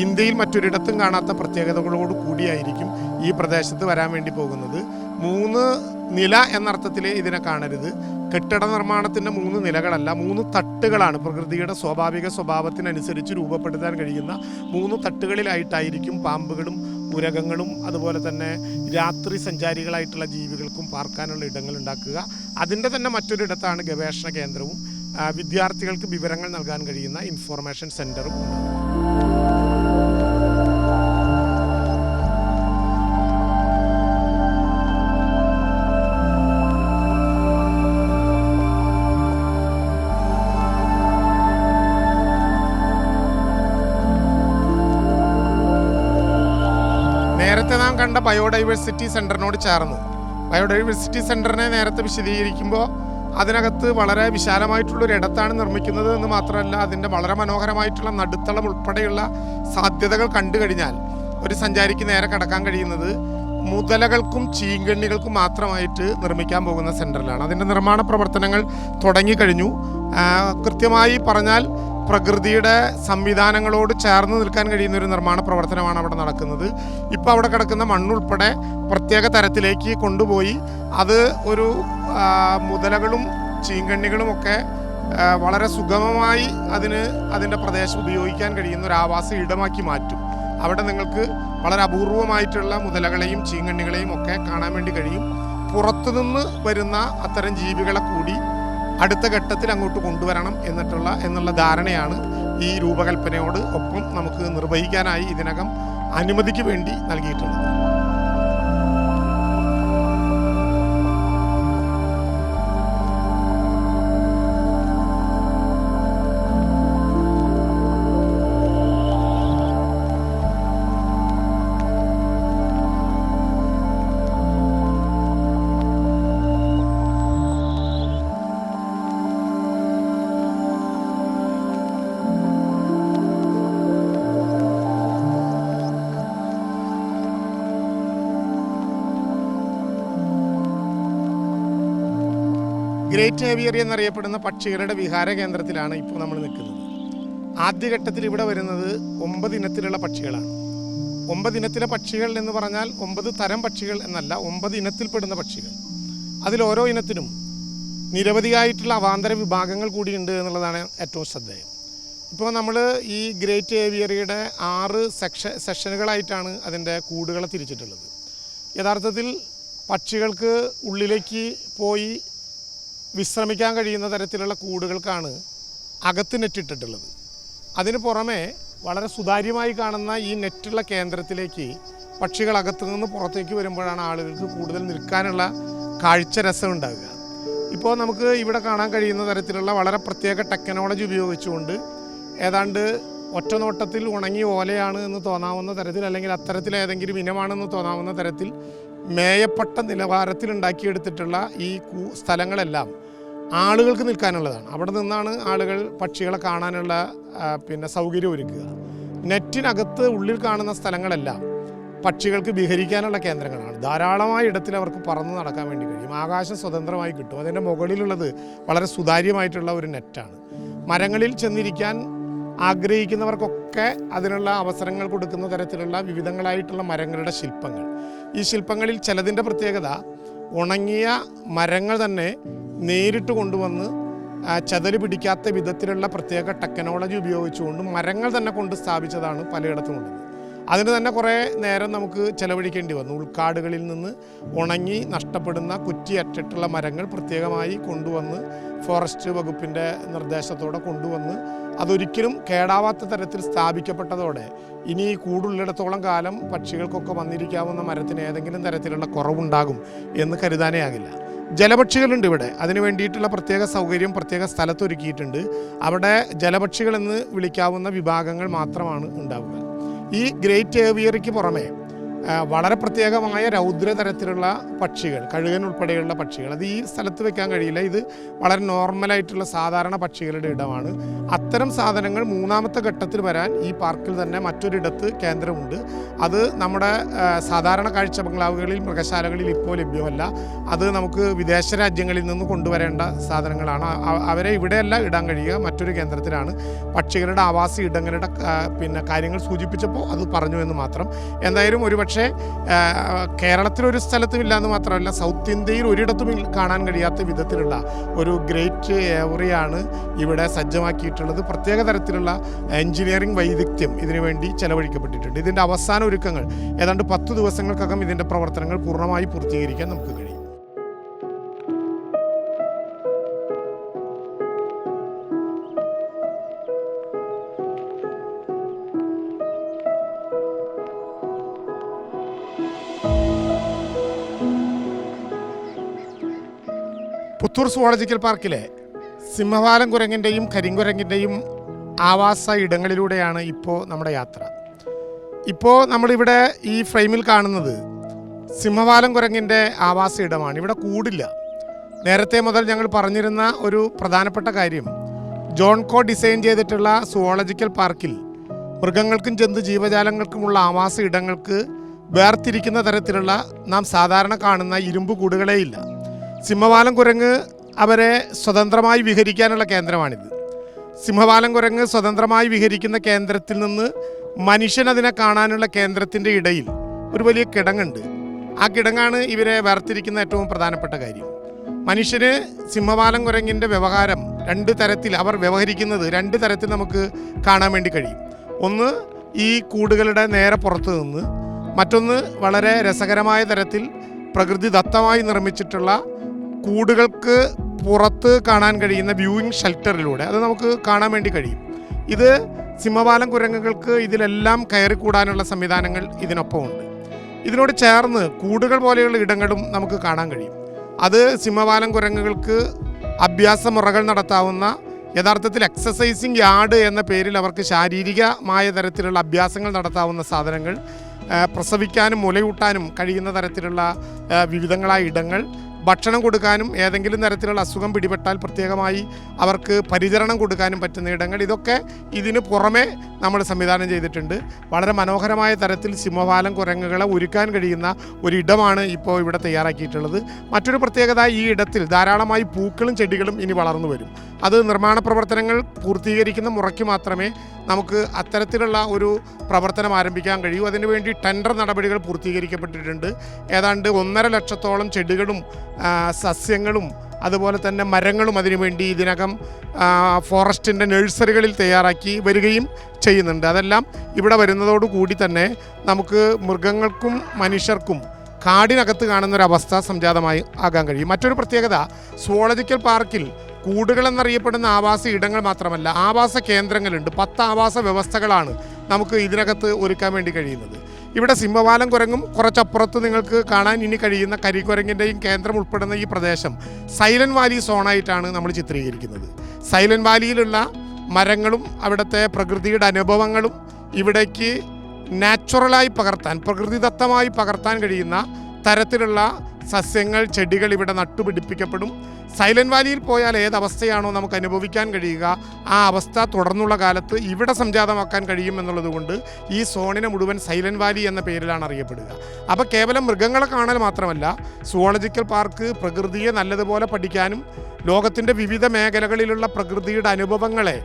ഇന്ത്യയിൽ മറ്റൊരിടത്തും കാണാത്ത പ്രത്യേകതകളോട് കൂടിയായിരിക്കും ഈ പ്രദേശത്ത് വരാൻ വേണ്ടി പോകുന്നത്. 3 നില എന്നർത്ഥത്തിൽ ഇതിനെ കാണരുത്. കെട്ടിട നിർമ്മാണത്തിൻ്റെ 3 നിലകളല്ല, 3 തട്ടുകളാണ്. പ്രകൃതിയുടെ സ്വാഭാവിക സ്വഭാവത്തിനനുസരിച്ച് രൂപപ്പെടുത്താൻ കഴിയുന്ന 3 തട്ടുകളിലായിട്ടായിരിക്കും പാമ്പുകളും ഉരകങ്ങളും അതുപോലെ തന്നെ രാത്രി സഞ്ചാരികളായിട്ടുള്ള ജീവികൾക്കും പാർക്കാനുള്ള ഇടങ്ങൾ ഉണ്ടാക്കുക. അതിൻ്റെ തന്നെ മറ്റൊരിടത്താണ് ഗവേഷണ കേന്ദ്രവും വിദ്യാർത്ഥികൾക്ക് വിവരങ്ങൾ നൽകാൻ കഴിയുന്ന ഇൻഫോർമേഷൻ സെൻറ്ററും ഉണ്ടാകും. നേരത്തെ നാം കണ്ട ബയോഡൈവേഴ്സിറ്റി സെൻറ്ററിനോട് ചേർന്ന് ബയോഡൈവേഴ്സിറ്റി സെൻറ്ററിനെ നേരത്തെ വിശദീകരിക്കുമ്പോൾ അതിനകത്ത് വളരെ വിശാലമായിട്ടുള്ളൊരു ഇടത്താണ് നിർമ്മിക്കുന്നത് എന്ന് മാത്രമല്ല, അതിൻ്റെ വളരെ മനോഹരമായിട്ടുള്ള നടുത്തളം ഉൾപ്പെടെയുള്ള സാധ്യതകൾ കണ്ടു കഴിഞ്ഞാൽ ഒരു സഞ്ചാരിക്ക് നേരെ കടക്കാൻ കഴിയുന്നത് മുതലകൾക്കും ചീങ്കണ്ണികൾക്കും മാത്രമായിട്ട് നിർമ്മിക്കാൻ പോകുന്ന സെൻറ്ററിലാണ്. അതിൻ്റെ നിർമ്മാണ പ്രവർത്തനങ്ങൾ തുടങ്ങിക്കഴിഞ്ഞു. കൃത്യമായി പറഞ്ഞാൽ പ്രകൃതിയുടെ സംവിധാനങ്ങളോട് ചേർന്ന് നിൽക്കാൻ കഴിയുന്ന ഒരു നിർമ്മാണ പ്രവർത്തനമാണ് അവിടെ നടക്കുന്നത്. ഇപ്പോൾ അവിടെ കിടക്കുന്ന മണ്ണുൾപ്പെടെ പ്രത്യേക തരത്തിലേക്ക് കൊണ്ടുപോയി അത് ഒരു മുതലകളും ചീങ്കണ്ണികളും ഒക്കെ വളരെ സുഗമമായി അതിൻ്റെ പ്രദേശം ഉപയോഗിക്കാൻ കഴിയുന്ന ഒരു ആവാസ ഇടമാക്കി മാറ്റും. അവിടെ നിങ്ങൾക്ക് വളരെ അപൂർവമായിട്ടുള്ള മുതലകളെയും ചീങ്കണ്ണികളെയും ഒക്കെ കാണാൻ വേണ്ടി കഴിയും. പുറത്തുനിന്ന് വരുന്ന അത്തരം ജീവികളെ കൂടി അടുത്ത ഘട്ടത്തിൽ അങ്ങോട്ട് കൊണ്ടുവരണം എന്നുള്ള ധാരണയാണ് ഈ രൂപകൽപ്പനയോട് ഒപ്പം നമുക്ക് നിർവഹിക്കാനായി ഇതിനകം അനുമതിക്ക് വേണ്ടി നൽകിയിട്ടുള്ളത്. ഗ്രേറ്റ് ഏവിയറി എന്നറിയപ്പെടുന്ന പക്ഷികളുടെ വിഹാര കേന്ദ്രത്തിലാണ് ഇപ്പോൾ നമ്മൾ നിൽക്കുന്നത്. ആദ്യഘട്ടത്തിൽ ഇവിടെ വരുന്നത് 9 ഇനത്തിലുള്ള പക്ഷികളാണ്. 9 ഇനത്തിലെ പക്ഷികൾ എന്ന് പറഞ്ഞാൽ 9 തരം പക്ഷികൾ എന്നല്ല, 9 ഇനത്തിൽപ്പെടുന്ന പക്ഷികൾ. അതിൽ ഓരോ ഇനത്തിനും നിരവധിയായിട്ടുള്ള അവാന്തര വിഭാഗങ്ങൾ കൂടിയുണ്ട് എന്നുള്ളതാണ് ഏറ്റവും ശ്രദ്ധേയം. ഇപ്പോൾ നമ്മൾ ഈ ഗ്രേറ്റ് ഏവിയറിയുടെ 6 സെഷനുകളായിട്ടാണ് അതിൻ്റെ കൂടുകളെ തിരിച്ചിട്ടുള്ളത്. യഥാർത്ഥത്തിൽ പക്ഷികൾക്ക് ഉള്ളിലേക്ക് പോയി വിശ്രമിക്കാൻ കഴിയുന്ന തരത്തിലുള്ള കൂടുകൾക്കാണ് അകത്ത് നെറ്റിട്ടിട്ടുള്ളത്. അതിന് പുറമെ വളരെ സുതാര്യമായി കാണുന്ന ഈ നെറ്റുള്ള കേന്ദ്രത്തിലേക്ക് പക്ഷികൾ അകത്തു നിന്ന് പുറത്തേക്ക് വരുമ്പോഴാണ് ആളുകൾക്ക് കൂടുതൽ നിൽക്കാനുള്ള കാഴ്ച രസം ഉണ്ടാകുക. ഇപ്പോൾ നമുക്ക് ഇവിടെ കാണാൻ കഴിയുന്ന തരത്തിലുള്ള വളരെ പ്രത്യേക ടെക്നോളജി ഉപയോഗിച്ചുകൊണ്ട് ഏതാണ്ട് ഒറ്റ നോട്ടത്തിൽ ഉണങ്ങി ഓലയാണ് എന്ന് തോന്നാവുന്ന തരത്തിൽ, അല്ലെങ്കിൽ അത്തരത്തിൽ ഏതെങ്കിലും ഇനമാണെന്ന് തോന്നാവുന്ന തരത്തിൽ മേയപ്പെട്ട നിലവാരത്തിൽ ഉണ്ടാക്കിയെടുത്തിട്ടുള്ള ഈ സ്ഥലങ്ങളെല്ലാം ആളുകൾക്ക് നിൽക്കാനുള്ളതാണ്. അവിടെ നിന്നാണ് ആളുകൾ പക്ഷികളെ കാണാനുള്ള സൗകര്യം ഒരുക്കുക. നെറ്റിനകത്ത് ഉള്ളിൽ കാണുന്ന സ്ഥലങ്ങളെല്ലാം പക്ഷികൾക്ക് വിഹരിക്കാനുള്ള കേന്ദ്രങ്ങളാണ്. ധാരാളമായ ഇടത്തിൽ അവർക്ക് പറന്ന് നടക്കാൻ വേണ്ടി കഴിയും. ആകാശം സ്വതന്ത്രമായി കിട്ടും. അതിൻ്റെ മുകളിലുള്ളത് വളരെ സുതാര്യമായിട്ടുള്ള ഒരു നെറ്റാണ്. മരങ്ങളിൽ ചെന്നിരിക്കാൻ ആഗ്രഹിക്കുന്നവർക്കൊക്കെ അതിനുള്ള അവസരങ്ങൾ കൊടുക്കുന്ന തരത്തിലുള്ള വിവിധങ്ങളായിട്ടുള്ള മരങ്ങളുടെ ശില്പങ്ങൾ. ഈ ശില്പങ്ങളിൽ ചിലതിൻ്റെ പ്രത്യേകത ഉണങ്ങിയ മരങ്ങൾ തന്നെ നേരിട്ട് കൊണ്ടുവന്ന് ചതല് പിടിക്കാത്ത വിധത്തിലുള്ള പ്രത്യേക ടെക്നോളജി ഉപയോഗിച്ചുകൊണ്ട് മരങ്ങൾ തന്നെ കൊണ്ട് സ്ഥാപിച്ചതാണ് പലയിടത്തുമുള്ളത്. അതിന് തന്നെ കുറേ നേരം നമുക്ക് ചെലവഴിക്കേണ്ടി വന്നു. ഉൾക്കാടുകളിൽ നിന്ന് ഉണങ്ങി നഷ്ടപ്പെടുന്ന കുറ്റിയറ്റിട്ടുള്ള മരങ്ങൾ പ്രത്യേകമായി കൊണ്ടുവന്ന് ഫോറസ്റ്റ് വകുപ്പിൻ്റെ നിർദ്ദേശത്തോടെ കൊണ്ടുവന്ന് അതൊരിക്കലും കേടാവാത്ത തരത്തിൽ സ്ഥാപിക്കപ്പെട്ടതോടെ ഇനി കൂടുള്ളിടത്തോളം കാലം പക്ഷികൾക്കൊക്കെ വന്നിരിക്കാവുന്ന മരത്തിന് ഏതെങ്കിലും തരത്തിലുള്ള കുറവുണ്ടാകും എന്ന് കരുതാനേ ആകില്ല. ജലപക്ഷികളുണ്ട് ഇവിടെ. അതിന് വേണ്ടിയിട്ടുള്ള പ്രത്യേക സൗകര്യം പ്രത്യേക സ്ഥലത്തൊരുക്കിയിട്ടുണ്ട്. അവിടെ ജലപക്ഷികളെന്ന് വിളിക്കാവുന്ന വിഭാഗങ്ങൾ മാത്രമാണ് ഉണ്ടാവുക. ഈ ഗ്രേറ്റ് ഏവിയറിക്ക് പുറമെ വളരെ പ്രത്യേകമായ രൗദ്രതരത്തിലുള്ള പക്ഷികൾ, കഴുകൻ ഉൾപ്പെടെയുള്ള പക്ഷികൾ, അത് ഈ സ്ഥലത്ത് വെക്കാൻ കഴിയില്ല. ഇത് വളരെ നോർമലായിട്ടുള്ള സാധാരണ പക്ഷികളുടെ ഇടമാണ്. അത്തരം സാധനങ്ങൾ മൂന്നാമത്തെ ഘട്ടത്തിൽ വരാൻ ഈ പാർക്കിൽ തന്നെ മറ്റൊരിടത്ത് കേന്ദ്രമുണ്ട്. അത് നമ്മുടെ സാധാരണ കാഴ്ച ബംഗ്ലാവുകളിൽ, മൃഗശാലകളിൽ ഇപ്പോൾ ലഭ്യമല്ല. അത് നമുക്ക് വിദേശ രാജ്യങ്ങളിൽ നിന്ന് കൊണ്ടുവരേണ്ട സാധനങ്ങളാണ്. അവരെ ഇവിടെയല്ല ഇടാൻ കഴിയുക, മറ്റൊരു കേന്ദ്രത്തിലാണ്. പക്ഷികളുടെ ആവാസ ഇടങ്ങളുടെ കാര്യങ്ങൾ സൂചിപ്പിച്ചപ്പോൾ അത് പറഞ്ഞു എന്ന് മാത്രം. എന്തായാലും ഒരുപക്ഷെ കേരളത്തിലൊരു സ്ഥലത്തും ഇല്ലയെന്ന് മാത്രമല്ല, സൗത്ത് ഇന്ത്യയിൽ ഒരിടത്തും കാണാൻ കഴിയാത്ത വിധത്തിലുള്ള ഒരു ഗ്രേറ്റ് ഏവറിയാണ് ഇവിടെ സജ്ജമാക്കിയിട്ടുള്ളത്. പ്രത്യേക തരത്തിലുള്ള എഞ്ചിനീയറിംഗ് വൈദഗ്ധ്യം ഇതിനുവേണ്ടി ചെലവഴിക്കപ്പെട്ടിട്ടുണ്ട്. ഇതിൻ്റെ അവസാന ഒരുക്കങ്ങൾ ഏതാണ്ട് 10 ദിവസങ്ങൾക്കകം ഇതിൻ്റെ പ്രവർത്തനങ്ങൾ പൂർണ്ണമായി പൂർത്തീകരിക്കാൻ നമുക്ക് കഴിയും. പുത്തൂർ സുവോളജിക്കൽ പാർക്കിലെ സിംഹവാലൻ കുരങ്ങിൻ്റെയും കരിങ്കുരങ്ങിൻ്റെയും ആവാസ ഇടങ്ങളിലൂടെയാണ് ഇപ്പോൾ നമ്മുടെ യാത്ര. ഇപ്പോൾ നമ്മളിവിടെ ഈ ഫ്രെയിമിൽ കാണുന്നത് സിംഹവാലൻ കുരങ്ങിൻ്റെ ആവാസ ഇടമാണ്. ഇവിടെ കൂടില്ല. നേരത്തെ മുതൽ ഞങ്ങൾ പറഞ്ഞിരുന്ന ഒരു പ്രധാനപ്പെട്ട കാര്യം, ജോൺ കോ ഡിസൈൻ ചെയ്തിട്ടുള്ള സുവോളജിക്കൽ പാർക്കിൽ മൃഗങ്ങൾക്കും ജന്തു ജീവജാലങ്ങൾക്കുമുള്ള ആവാസ ഇടങ്ങൾക്ക് വേർതിരിക്കുന്ന തരത്തിലുള്ള നാം സാധാരണ കാണുന്ന ഇരുമ്പ് കൂടുകളേയില്ല. സിംഹവാലൻ കുരങ്ങ് അവരെ സ്വതന്ത്രമായി വിഹരിക്കാനുള്ള കേന്ദ്രമാണിത്. സിംഹവാലൻ കുരങ്ങ് സ്വതന്ത്രമായി വിഹരിക്കുന്ന കേന്ദ്രത്തിൽ നിന്ന് മനുഷ്യൻ അതിനെ കാണാനുള്ള കേന്ദ്രത്തിൻ്റെ ഇടയിൽ ഒരു വലിയ കിടങ്ങുണ്ട്. ആ കിടങ്ങാണ് ഇവരെ വേർതിരിക്കുന്ന ഏറ്റവും പ്രധാനപ്പെട്ട കാര്യം. മനുഷ്യന് സിംഹവാലൻ കുരങ്ങിൻ്റെ വ്യവഹാരം 2 തരത്തിൽ, അവർ വ്യവഹരിക്കുന്നത് 2 തരത്തിൽ നമുക്ക് കാണാൻ വേണ്ടി കഴിയും. ഒന്ന് ഈ കൂടുകളുടെ നേരെ പുറത്ത് നിന്ന്, മറ്റൊന്ന് വളരെ രസകരമായ തരത്തിൽ പ്രകൃതിദത്തമായി നിർമ്മിച്ചിട്ടുള്ള കൂടുകൾക്ക് പുറത്ത് കാണാൻ കഴിയുന്ന വ്യൂയിങ് ഷെൽട്ടറിലൂടെ അത് നമുക്ക് കാണാൻ വേണ്ടി കഴിയും. ഇത് സിംഹവാലൻ കുരങ്ങുകൾക്ക് ഇതിലെല്ലാം കയറിക്കൂടാനുള്ള സംവിധാനങ്ങൾ ഇതിനൊപ്പമുണ്ട്. ഇതിനോട് ചേർന്ന് കൂടുകൾ പോലെയുള്ള ഇടങ്ങളും നമുക്ക് കാണാൻ കഴിയും. അത് സിംഹവാലൻ കുരങ്ങുകൾക്ക് അഭ്യാസമുറകൾ നടത്താവുന്ന, യഥാർത്ഥത്തിൽ എക്സസൈസിങ് യാർഡ് എന്ന പേരിൽ അവർക്ക് ശാരീരികമായ തരത്തിലുള്ള അഭ്യാസങ്ങൾ നടത്താവുന്ന സാധനങ്ങൾ, പ്രസവിക്കാനും മുലയൂട്ടാനും കഴിയുന്ന തരത്തിലുള്ള വിവിധങ്ങളായ ഇടങ്ങൾ, ഭക്ഷണം കൊടുക്കാനും ഏതെങ്കിലും തരത്തിലുള്ള അസുഖം പിടിപെട്ടാൽ പ്രത്യേകമായി അവർക്ക് പരിചരണം കൊടുക്കാനും പറ്റുന്ന ഇടങ്ങൾ, ഇതൊക്കെ ഇതിന് പുറമെ നമ്മൾ സംവിധാനം ചെയ്തിട്ടുണ്ട്. വളരെ മനോഹരമായ തരത്തിൽ സിംഹവാലൻ കുരങ്ങുകളെ ഒരുക്കാൻ കഴിയുന്ന ഒരിടമാണ് ഇപ്പോൾ ഇവിടെ തയ്യാറാക്കിയിട്ടുള്ളത്. മറ്റൊരു പ്രത്യേകത, ഈ ഇടത്തിൽ ധാരാളമായി പൂക്കളും ചെടികളും ഇനി വളർന്നു വരും. അത് നിർമ്മാണ പ്രവർത്തനങ്ങൾ പൂർത്തീകരിക്കുന്ന മുറയ്ക്ക് മാത്രമേ നമുക്ക് അത്തരത്തിലുള്ള ഒരു പ്രവർത്തനം ആരംഭിക്കാൻ കഴിയൂ. അതിനുവേണ്ടി ടെൻഡർ നടപടികൾ പൂർത്തീകരിക്കപ്പെട്ടിട്ടുണ്ട്. ഏതാണ്ട് 1.5 ലക്ഷത്തോളം ചെടികളും സസ്യങ്ങളും അതുപോലെ തന്നെ മരങ്ങളും അതിനുവേണ്ടി ഇതിനകം ഫോറസ്റ്റിൻ്റെ നഴ്സറികളിൽ തയ്യാറാക്കി വരികയും ചെയ്യുന്നുണ്ട്. അതെല്ലാം ഇവിടെ വരുന്നതോടുകൂടി തന്നെ നമുക്ക് മൃഗങ്ങൾക്കും മനുഷ്യർക്കും കാടിനകത്ത് കാണുന്നൊരവസ്ഥ സംജാതമായി ആകാൻ കഴിയും. മറ്റൊരു പ്രത്യേകത, സുവോളജിക്കൽ പാർക്കിൽ കൂടുകളെന്നറിയപ്പെടുന്ന ആവാസ ഇടങ്ങൾ മാത്രമല്ല, ആവാസ കേന്ദ്രങ്ങളുണ്ട്. 10 ആവാസ വ്യവസ്ഥകളാണ് നമുക്ക് ഇതിനകത്ത് ഒരുക്കാൻ വേണ്ടി കഴിയുന്നത്. ഇവിടെ സിംഹവാലം കുരങ്ങും കുറച്ചപ്പുറത്ത് നിങ്ങൾക്ക് കാണാൻ ഇനി കഴിയുന്ന കരിക്കുരങ്ങിൻ്റെയും കേന്ദ്രം ഉൾപ്പെടുന്ന ഈ പ്രദേശം സൈലൻറ്റ് വാലി സോണായിട്ടാണ് നമ്മൾ ചിത്രീകരിക്കുന്നത്. സൈലൻറ്റ് വാലിയിലുള്ള മരങ്ങളും അവിടുത്തെ പ്രകൃതിയുടെ അനുഭവങ്ങളും ഇവിടേക്ക് നാച്ചുറലായി പകർത്താൻ, പ്രകൃതിദത്തമായി പകർത്താൻ കഴിയുന്ന തരത്തിലുള്ള സസ്യങ്ങൾ, ചെടികൾ ഇവിടെ നട്ടുപിടിപ്പിക്കപ്പെടും. സൈലൻറ്റ് വാലിയിൽ പോയാൽ ഏതവസ്ഥയാണോ നമുക്ക് അനുഭവിക്കാൻ കഴിയുക, ആ അവസ്ഥ തുടർന്നുള്ള കാലത്ത് ഇവിടെ സംജാതമാക്കാൻ കഴിയും എന്നുള്ളതുകൊണ്ട് ഈ സോണിനെ മുഴുവൻ സൈലൻറ്റ് വാലി എന്ന പേരിലാണ് അറിയപ്പെടുക. അപ്പോൾ കേവലം മൃഗങ്ങളെ കാണൽ മാത്രമല്ല, സുവോളജിക്കൽ പാർക്ക് പ്രകൃതിയെ നല്ലതുപോലെ പഠിക്കാനും ലോകത്തിൻ്റെ വിവിധ മേഖലകളിലുള്ള പ്രകൃതിയുടെ അനുഭവങ്ങളെ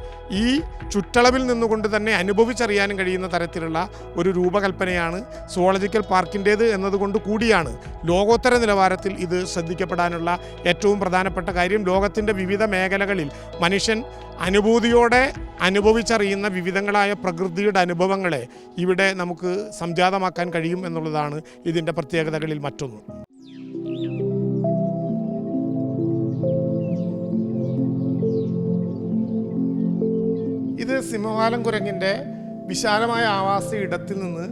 ഈ ചുറ്റളവിൽ നിന്നുകൊണ്ട് തന്നെ അനുഭവിച്ചറിയാനും കഴിയുന്ന തരത്തിലുള്ള ഒരു രൂപകൽപ്പനയാണ് സുവോളജിക്കൽ പാർക്കിൻ്റേത് എന്നതുകൊണ്ട് കൂടിയാണ് ലോകോത്തര നിലവാരത്തിൽ ഇത് ശ്രദ്ധിക്കപ്പെടാനുള്ള ഏറ്റവും പ്രധാനപ്പെട്ട കാര്യം. ലോകത്തിൻ്റെ വിവിധ മേഖലകളിൽ മനുഷ്യൻ അനുഭൂതിയോടെ അനുഭവിച്ചറിയുന്ന വിവിധങ്ങളായ പ്രകൃതിയുടെ അനുഭവങ്ങളെ ഇവിടെ നമുക്ക് സംജാതമാക്കാൻ കഴിയും എന്നുള്ളതാണ് ഇതിൻ്റെ പ്രത്യേകതകളിൽ മറ്റൊന്ന്. ഇത് സിംഹവാലം കുരങ്ങിൻ്റെ വിശാലമായ ആവാസ ഇടത്തിൽ നിന്ന്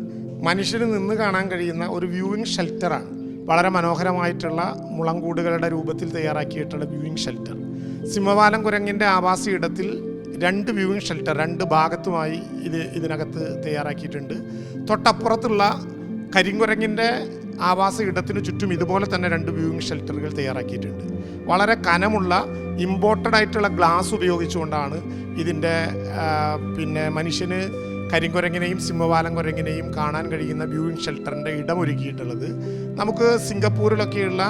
മനുഷ്യന് നിന്ന് കാണാൻ കഴിയുന്ന ഒരു വ്യൂവിംഗ് ഷെൽട്ടറാണ്. വളരെ മനോഹരമായിട്ടുള്ള മുളങ്കൂടുകളുടെ രൂപത്തിൽ തയ്യാറാക്കിയിട്ടുള്ള വ്യൂവിംഗ് ഷെൽട്ടർ. സിംഹവാലം കുരങ്ങിൻ്റെ ആവാസ ഇടത്തിൽ 2 വ്യൂവിംഗ് ഷെൽട്ടർ 2 ഭാഗത്തുമായി ഇതിനകത്ത് തയ്യാറാക്കിയിട്ടുണ്ട്. തൊട്ടപ്പുറത്തുള്ള കരിങ്കുരങ്ങിൻ്റെ ആവാസ ഇടത്തിന് ചുറ്റും ഇതുപോലെ തന്നെ 2 വ്യൂവിംഗ് ഷെൽട്ടറുകൾ തയ്യാറാക്കിയിട്ടുണ്ട്. വളരെ കനമുള്ള ഇമ്പോർട്ടഡ് ആയിട്ടുള്ള ഗ്ലാസ് ഉപയോഗിച്ചുകൊണ്ടാണ് ഇതിൻ്റെ മനുഷ്യന് കരിങ്കുരങ്ങിനെയും സിംഹവാലം കുരങ്ങിനെയും കാണാൻ കഴിയുന്ന വ്യൂവിംഗ് ഷെൽട്ടറിൻ്റെ ഇടമൊരുക്കിയിട്ടുള്ളത്. നമുക്ക് സിംഗപ്പൂരിലൊക്കെയുള്ള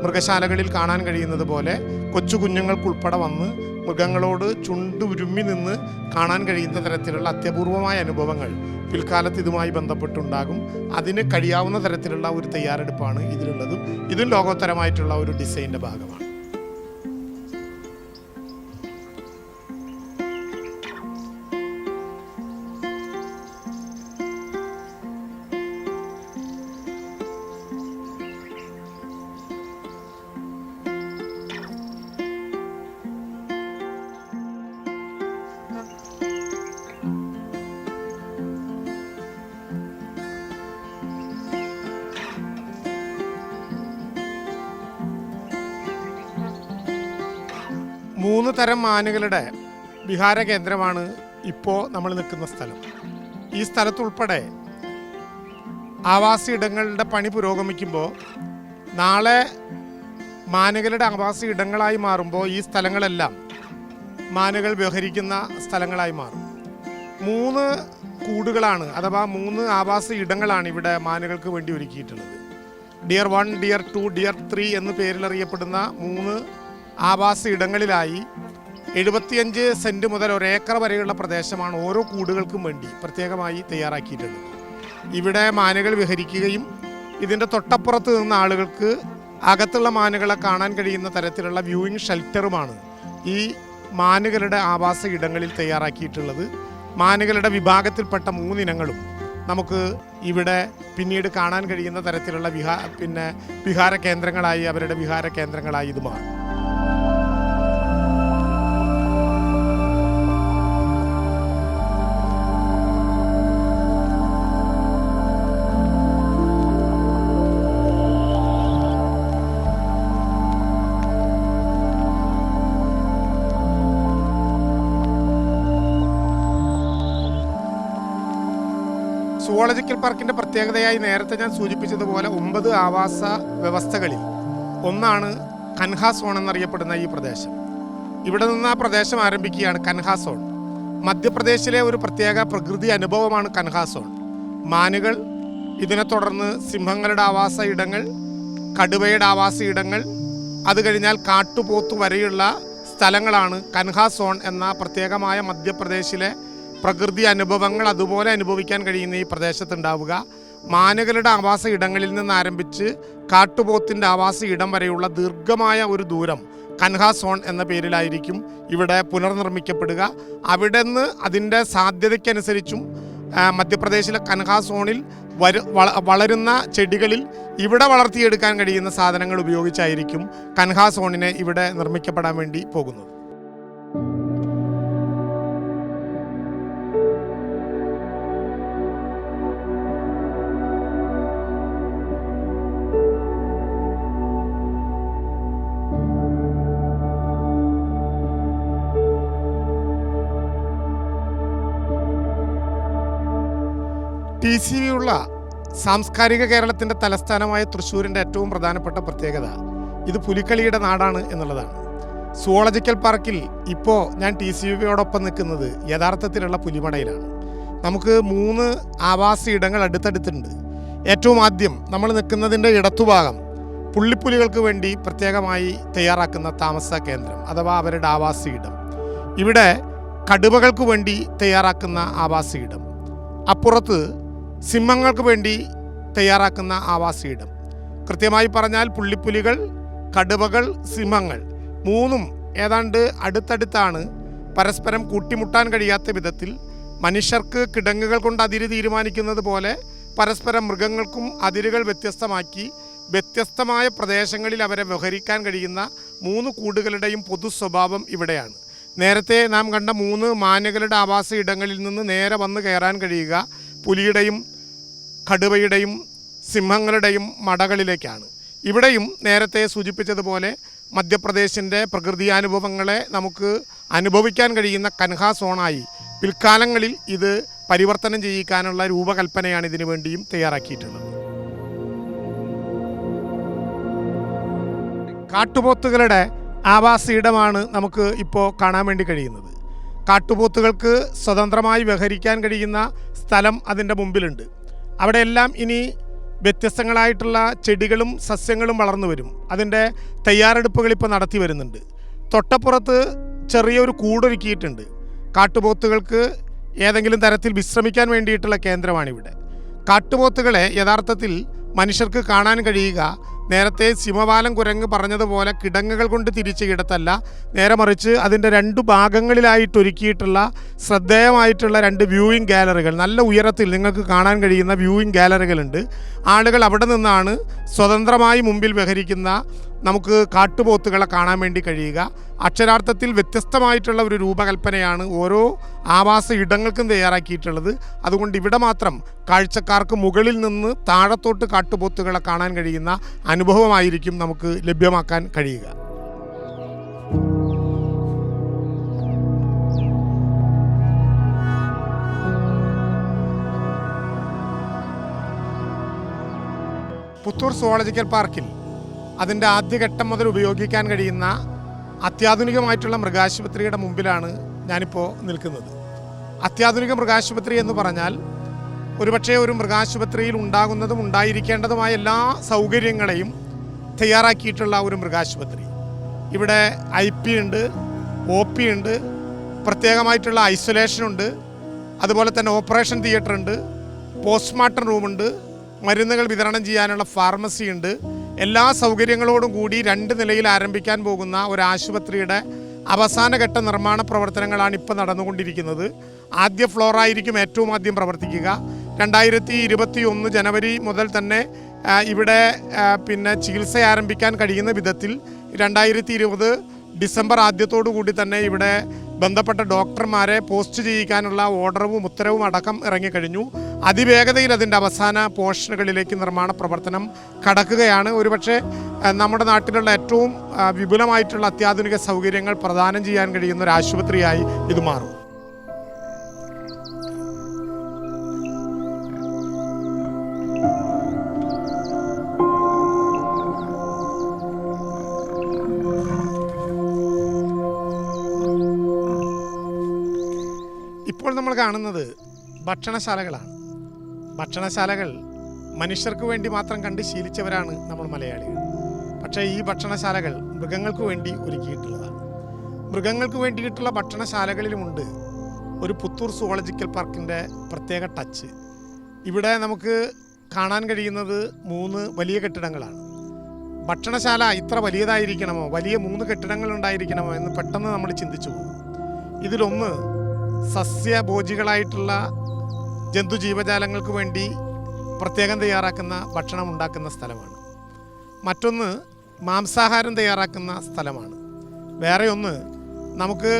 മൃഗശാലകളിൽ കാണാൻ കഴിയുന്നത് പോലെ കൊച്ചു കുഞ്ഞുങ്ങൾക്കുൾപ്പെടെ വന്ന് മൃഗങ്ങളോട് ചുണ്ട് ഉരുമ്മി നിന്ന് കാണാൻ കഴിയുന്ന തരത്തിലുള്ള അത്യപൂർവമായ അനുഭവങ്ങൾ പിൽക്കാലത്ത് ഇതുമായി ബന്ധപ്പെട്ടുണ്ടാകും. അതിന് കഴിയാവുന്ന തരത്തിലുള്ള ഒരു തയ്യാറെടുപ്പാണ് ഇതിലുള്ളതും. ഇതും ലോകോത്തരമായിട്ടുള്ള ഒരു ഡിസൈൻ്റെ ഭാഗമാണ്. മൂന്ന് തരം മാനുകളുടെ വിഹാര കേന്ദ്രമാണ് ഇപ്പോൾ നമ്മൾ നിൽക്കുന്ന സ്ഥലം. ഈ സ്ഥലത്തുൾപ്പെടെ ആവാസ ഇടങ്ങളുടെ പണി പുരോഗമിക്കുമ്പോൾ നാളെ മാനുകളുടെ ആവാസ ഇടങ്ങളായി മാറുമ്പോൾ ഈ സ്ഥലങ്ങളെല്ലാം മാനുകൾ വ്യവഹരിക്കുന്ന സ്ഥലങ്ങളായി മാറും. 3 കൂടുകളാണ് അഥവാ 3 ആവാസ ഇടങ്ങളാണ് ഇവിടെ മാനുകൾക്ക് വേണ്ടി ഒരുക്കിയിട്ടുള്ളത്. ഡിയർ 1, ഡിയർ 2, ഡിയർ 3 എന്ന് പേരിലറിയപ്പെടുന്ന 3 ആവാസ ഇടങ്ങളിലായി 75 സെൻറ്റ് മുതൽ 1 ഏക്കർ വരെയുള്ള പ്രദേശമാണ് ഓരോ കൂടുകൾക്കും വേണ്ടി പ്രത്യേകമായി തയ്യാറാക്കിയിട്ടുള്ളത്. ഇവിടെ മാനുകൾ വിഹരിക്കുകയും ഇതിൻ്റെ തൊട്ടപ്പുറത്ത് നിന്ന ആളുകൾക്ക് അകത്തുള്ള മാനുകളെ കാണാൻ കഴിയുന്ന തരത്തിലുള്ള വ്യൂയിങ് ഷെൽട്ടറുമാണ് ഈ മാനുകളുടെ ആവാസ ഇടങ്ങളിൽ തയ്യാറാക്കിയിട്ടുള്ളത്. മാനുകളുടെ വിഭാഗത്തിൽപ്പെട്ട 3 ഇനങ്ങളും നമുക്ക് ഇവിടെ പിന്നീട് കാണാൻ കഴിയുന്ന തരത്തിലുള്ള വിഹാര കേന്ദ്രങ്ങളായി അവരുടെ വിഹാര കേന്ദ്രങ്ങളായി ഇത് മാറും. സുവോളജിക്കൽ പാർക്കിൻ്റെ പ്രത്യേകതയായി നേരത്തെ ഞാൻ സൂചിപ്പിച്ചതുപോലെ 9 ആവാസ വ്യവസ്ഥകളിൽ ഒന്നാണ് കൻഹാ സോൺ എന്നറിയപ്പെടുന്ന ഈ പ്രദേശം. ഇവിടെ നിന്ന് ആ പ്രദേശം ആരംഭിക്കുകയാണ് കൻഹാ സോൺ. മധ്യപ്രദേശിലെ ഒരു പ്രത്യേക പ്രകൃതി അനുഭവമാണ് കൻഹാ സോൺ. മാനുകൾ, ഇതിനെ തുടർന്ന് സിംഹങ്ങളുടെ ആവാസ ഇടങ്ങൾ, കടുവയുടെ ആവാസ ഇടങ്ങൾ, അത് കഴിഞ്ഞാൽ കാട്ടുപോത്ത് വരെയുള്ള സ്ഥലങ്ങളാണ് കൻഹാ സോൺ എന്ന പ്രത്യേകമായ മധ്യപ്രദേശിലെ പ്രകൃതി അനുഭവങ്ങൾ അതുപോലെ അനുഭവിക്കാൻ കഴിയുന്ന ഈ പ്രദേശത്തുണ്ടാവുക. മാനുകളുടെ ആവാസ ഇടങ്ങളിൽ നിന്ന് ആരംഭിച്ച് കാട്ടുപോത്തിൻ്റെ ആവാസ ഇടം വരെയുള്ള ദീർഘമായ ഒരു ദൂരം കൻഹാ സോൺ എന്ന പേരിലായിരിക്കും ഇവിടെ പുനർനിർമ്മിക്കപ്പെടുക. അവിടെ നിന്ന് അതിൻ്റെ സാധ്യതയ്ക്കനുസരിച്ചും മധ്യപ്രദേശിലെ കൻഹാ സോണിൽ വളരുന്ന ചെടികളിൽ ഇവിടെ വളർത്തിയെടുക്കാൻ കഴിയുന്ന സാധനങ്ങൾ ഉപയോഗിച്ചായിരിക്കും കൻഹാ സോണിനെ ഇവിടെ നിർമ്മിക്കപ്പെടാൻ വേണ്ടി പോകുന്നത്. TCV ഉള്ള സാംസ്കാരിക കേരളത്തിൻ്റെ തലസ്ഥാനമായ തൃശ്ശൂരിൻ്റെ ഏറ്റവും പ്രധാനപ്പെട്ട പ്രത്യേകത ഇത് പുലിക്കളിയുടെ നാടാണ് എന്നുള്ളതാണ്. സുവോളജിക്കൽ പാർക്കിൽ ഇപ്പോൾ ഞാൻ TCVയോടൊപ്പം നിൽക്കുന്നത് യഥാർത്ഥത്തിലുള്ള പുലിമടയിലാണ്. നമുക്ക് 3 ആവാസ ഇടങ്ങൾ അടുത്തടുത്തുണ്ട്. ഏറ്റവും ആദ്യം നമ്മൾ നിൽക്കുന്നതിൻ്റെ ഇടത്തുഭാഗം പുള്ളിപ്പുലികൾക്ക് വേണ്ടി പ്രത്യേകമായി തയ്യാറാക്കുന്ന താമസ കേന്ദ്രം അഥവാ അവരുടെ ആവാസ ഇടം. ഇവിടെ കടുവകൾക്ക് വേണ്ടി തയ്യാറാക്കുന്ന ആവാസ ഇടം. അപ്പുറത്ത് സിംഹങ്ങൾക്ക് വേണ്ടി തയ്യാറാക്കുന്ന ആവാസ ഇടം. കൃത്യമായി പറഞ്ഞാൽ പുള്ളിപ്പുലികൾ, കടുവകൾ, സിംഹങ്ങൾ 3ഉം ഏതാണ്ട് അടുത്തടുത്താണ്. പരസ്പരം കൂട്ടിമുട്ടാൻ കഴിയാത്ത വിധത്തിൽ മനുഷ്യർക്ക് കിടങ്ങുകൾ കൊണ്ട് അതിര് തീരുമാനിക്കുന്നത് പോലെ പരസ്പരം മൃഗങ്ങൾക്കും അതിരുകൾ വ്യത്യസ്തമാക്കി വ്യത്യസ്തമായ പ്രദേശങ്ങളിൽ അവരെ വ്യവഹരിക്കാൻ കഴിയുന്ന 3 കൂടുകളുടെയും പൊതു സ്വഭാവം ഇവിടെയാണ്. നേരത്തെ നാം കണ്ട 3 മാനുകളുടെ ആവാസ ഇടങ്ങളിൽ നിന്ന് നേരെ വന്ന് കയറാൻ കഴിയുക പുലിയുടെയും കടുവയുടെയും സിംഹങ്ങളുടെയും മടകളിലേക്കാണ്. ഇവിടെയും നേരത്തെ സൂചിപ്പിച്ചതുപോലെ മധ്യപ്രദേശിൻ്റെ പ്രകൃതിയാനുഭവങ്ങളെ നമുക്ക് അനുഭവിക്കാൻ കഴിയുന്ന കൻഹാ സോണായി പിൽക്കാലങ്ങളിൽ ഇത് പരിവർത്തനം ചെയ്യിക്കാനുള്ള രൂപകൽപ്പനയാണ് ഇതിനു വേണ്ടിയും തയ്യാറാക്കിയിട്ടുള്ളത്. കാട്ടുപോത്തുകളുടെ ആവാസ ഇടമാണ് നമുക്ക് ഇപ്പോൾ കാണാൻ വേണ്ടി കഴിയുന്നത്. കാട്ടുപോത്തുകൾക്ക് സ്വതന്ത്രമായി വ്യവഹരിക്കാൻ കഴിയുന്ന സ്ഥലം അതിൻ്റെ മുമ്പിലുണ്ട്. അവിടെയെല്ലാം ഇനി വ്യത്യസ്തങ്ങളായിട്ടുള്ള ചെടികളും സസ്യങ്ങളും വളർന്നു വരും. അതിൻ്റെ തയ്യാറെടുപ്പുകൾ ഇപ്പോൾ നടത്തി വരുന്നുണ്ട്. തൊട്ടപ്പുറത്ത് ചെറിയൊരു കൂടൊരുക്കിയിട്ടുണ്ട്. കാട്ടുപോത്തുകൾക്ക് ഏതെങ്കിലും തരത്തിൽ വിശ്രമിക്കാൻ വേണ്ടിയിട്ടുള്ള കേന്ദ്രമാണിവിടെ. കാട്ടുപോത്തുകളെ യഥാർത്ഥത്തിൽ മനുഷ്യർക്ക് കാണാൻ കഴിയുക നേരത്തെ സിംഹവാലൻ കുരങ്ങ് പറഞ്ഞതുപോലെ കിടങ്ങുകൾ കൊണ്ട് തിരിച്ച ഇടത്തല്ല, നേരെ മറിച്ച് അതിൻ്റെ 2 ഭാഗങ്ങളിലായിട്ട് ഒരുക്കിയിട്ടുള്ള ശ്രദ്ധേയമായിട്ടുള്ള 2 വ്യൂയിങ് ഗാലറികൾ, നല്ല ഉയരത്തിൽ നിങ്ങൾക്ക് കാണാൻ കഴിയുന്ന വ്യൂയിങ് ഗാലറികളുണ്ട്. ആളുകൾ അവിടെ നിന്നാണ് സ്വതന്ത്രമായി മുമ്പിൽ വിഹരിക്കുന്ന നമുക്ക് കാട്ടുപോത്തുകളെ കാണാൻ വേണ്ടി കഴിയുക. അക്ഷരാർത്ഥത്തിൽ വ്യത്യസ്തമായിട്ടുള്ള ഒരു രൂപകൽപ്പനയാണ് ഓരോ ആവാസ ഇടങ്ങൾക്കും തയ്യാറാക്കിയിട്ടുള്ളത്. അതുകൊണ്ട് ഇവിടെ മാത്രം കാഴ്ചക്കാർക്ക് മുകളിൽ നിന്ന് താഴത്തോട്ട് കാട്ടുപോത്തുകളെ കാണാൻ കഴിയുന്ന അനുഭവമായിരിക്കും നമുക്ക് ലഭ്യമാക്കാൻ കഴിയുക. പുത്തൂർ സുവോളജിക്കൽ പാർക്കിൽ അതിൻ്റെ ആദ്യഘട്ടം മുതൽ ഉപയോഗിക്കാൻ കഴിയുന്ന അത്യാധുനികമായിട്ടുള്ള മൃഗാശുപത്രിയുടെ മുമ്പിലാണ് ഞാനിപ്പോൾ നിൽക്കുന്നത്. അത്യാധുനിക മൃഗാശുപത്രി എന്ന് പറഞ്ഞാൽ ഒരുപക്ഷെ ഒരു മൃഗാശുപത്രിയിൽ ഉണ്ടാകുന്നതും ഉണ്ടായിരിക്കേണ്ടതുമായ എല്ലാ സൗകര്യങ്ങളെയും തയ്യാറാക്കിയിട്ടുള്ള ഒരു മൃഗാശുപത്രി. ഇവിടെ IP ഉണ്ട്, OP ഉണ്ട്, പ്രത്യേകമായിട്ടുള്ള ഐസൊലേഷനുണ്ട്, അതുപോലെ തന്നെ ഓപ്പറേഷൻ തിയേറ്റർ ഉണ്ട്, പോസ്റ്റ്മോർട്ടം റൂമുണ്ട്, മരുന്നുകൾ വിതരണം ചെയ്യാനുള്ള ഫാർമസി ഉണ്ട്. എല്ലാ സൗകര്യങ്ങളോടും കൂടി 2 നിലയിൽ ആരംഭിക്കാൻ പോകുന്ന ഒരു ആശുപത്രിയുടെ അവസാനഘട്ട നിർമ്മാണ പ്രവർത്തനങ്ങളാണ് ഇപ്പോൾ നടന്നുകൊണ്ടിരിക്കുന്നത്. ആദ്യ ഫ്ലോറായിരിക്കും ഏറ്റവും ആദ്യം പ്രവർത്തിക്കുക. 2021 ജനുവരി മുതൽ തന്നെ ഇവിടെ ചികിത്സ ആരംഭിക്കാൻ കഴിയുന്ന വിധത്തിൽ 2020 ഡിസംബർ ആദ്യത്തോടു കൂടി തന്നെ ഇവിടെ ബന്ധപ്പെട്ട ഡോക്ടർമാരെ പോസ്റ്റ് ചെയ്യിക്കാനുള്ള ഓർഡറും ഉത്തരവും അടക്കം ഇറങ്ങിക്കഴിഞ്ഞു. അതിവേഗതയിൽ അതിൻ്റെ അവസാന പോർഷനുകളിലേക്ക് നിർമ്മാണ പ്രവർത്തനം കടക്കുകയാണ്. ഒരുപക്ഷെ നമ്മുടെ നാട്ടിലുള്ള ഏറ്റവും വിപുലമായിട്ടുള്ള അത്യാധുനിക സൗകര്യങ്ങൾ പ്രദാനം ചെയ്യാൻ കഴിയുന്ന ഒരു ആശുപത്രിയായി ഇത് മാറും. ഇപ്പോൾ നമ്മൾ കാണുന്നത് ഭക്ഷണശാലകളാണ്. ഭക്ഷണശാലകൾ മനുഷ്യർക്ക് വേണ്ടി മാത്രം കണ്ട് ശീലിച്ചവരാണ് നമ്മൾ മലയാളികൾ. പക്ഷേ ഈ ഭക്ഷണശാലകൾ മൃഗങ്ങൾക്ക് വേണ്ടി ഒരുക്കിയിട്ടുള്ളതാണ്. മൃഗങ്ങൾക്ക് വേണ്ടിയിട്ടുള്ള ഭക്ഷണശാലകളിലുമുണ്ട് ഒരു പുത്തൂർ സുവോളജിക്കൽ പാർക്കിൻ്റെ പ്രത്യേക ടച്ച്. ഇവിടെ നമുക്ക് കാണാൻ കഴിയുന്നത് 3 വലിയ കെട്ടിടങ്ങളാണ്. ഭക്ഷണശാല ഇത്ര വലിയതായിരിക്കണമോ, വലിയ 3 കെട്ടിടങ്ങൾ ഉണ്ടായിരിക്കണമോ എന്ന് പെട്ടെന്ന് നമ്മൾ ചിന്തിച്ചു പോകും. ഇതിലൊന്ന് സസ്യഭോജികളായിട്ടുള്ള ജന്തുജീവജാലങ്ങൾക്ക് വേണ്ടി പ്രത്യേകം തയ്യാറാക്കുന്ന ഭക്ഷണം ഉണ്ടാക്കുന്ന സ്ഥലമാണ്. മറ്റൊന്ന് മാംസാഹാരം തയ്യാറാക്കുന്ന സ്ഥലമാണ്. വേറെ ഒന്ന് നമുക്ക്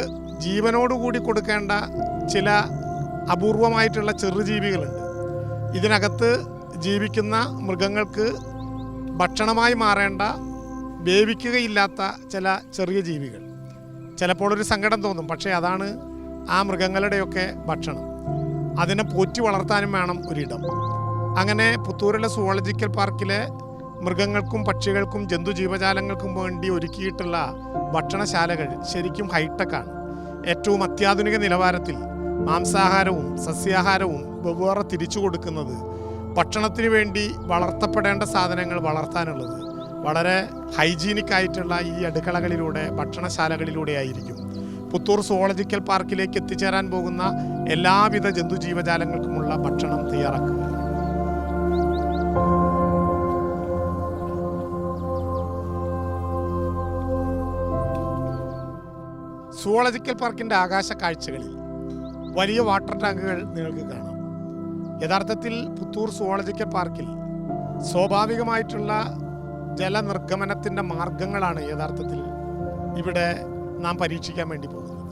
ജീവനോടുകൂടി കൊടുക്കേണ്ട ചില അപൂർവമായിട്ടുള്ള ചെറുജീവികളുണ്ട്. ഇതിനകത്ത് ജീവിക്കുന്ന മൃഗങ്ങൾക്ക് ഭക്ഷണമായി മാറേണ്ട വേവിക്കുകയില്ലാത്ത ചില ചെറിയ ജീവികൾ. ചിലപ്പോൾ ഒരു സങ്കടം തോന്നും, പക്ഷേ അതാണ് ആ മൃഗങ്ങളുടെയൊക്കെ ഭക്ഷണം. അതിനെ പോറ്റി വളർത്താനും വേണം ഒരിടം. അങ്ങനെ പുത്തൂരിലെ സുവോളജിക്കൽ പാർക്കിലെ മൃഗങ്ങൾക്കും പക്ഷികൾക്കും ജന്തുജീവജാലങ്ങൾക്കും വേണ്ടി ഒരുക്കിയിട്ടുള്ള ഭക്ഷണശാലകൾ ശരിക്കും ഹൈടെക്കാണ്. ഏറ്റവും അത്യാധുനിക നിലവാരത്തിൽ മാംസാഹാരവും സസ്യാഹാരവും വെവ്വേറെ തിരിച്ചു കൊടുക്കുന്നത്, ഭക്ഷണത്തിന് വേണ്ടി വളർത്തപ്പെടേണ്ട സാധനങ്ങൾ വളർത്താനുള്ളത് വളരെ ഹൈജീനിക് ആയിട്ടുള്ള ഈ അടുക്കളകളിലൂടെ, ഭക്ഷണശാലകളിലൂടെ ആയിരിക്കും പുത്തൂർ സുവോളജിക്കൽ പാർക്കിലേക്ക് എത്തിച്ചേരാൻ പോകുന്ന എല്ലാവിധ ജന്തുജീവജാലങ്ങൾക്കുമുള്ള ഭക്ഷണം തയ്യാറാക്കുക. സുവോളജിക്കൽ പാർക്കിൻ്റെ ആകാശ കാഴ്ചകളിൽ വലിയ വാട്ടർ ടാങ്കുകൾ നിങ്ങൾക്ക് കാണാം. യഥാർത്ഥത്തിൽ പുത്തൂർ സുവോളജിക്കൽ പാർക്കിൽ സ്വാഭാവികമായിട്ടുള്ള ജലനിർഗമനത്തിൻ്റെ മാർഗങ്ങളാണ് യഥാർത്ഥത്തിൽ ഇവിടെ നാം പരീക്ഷിക്കാൻ വേണ്ടി പോകുന്നത്.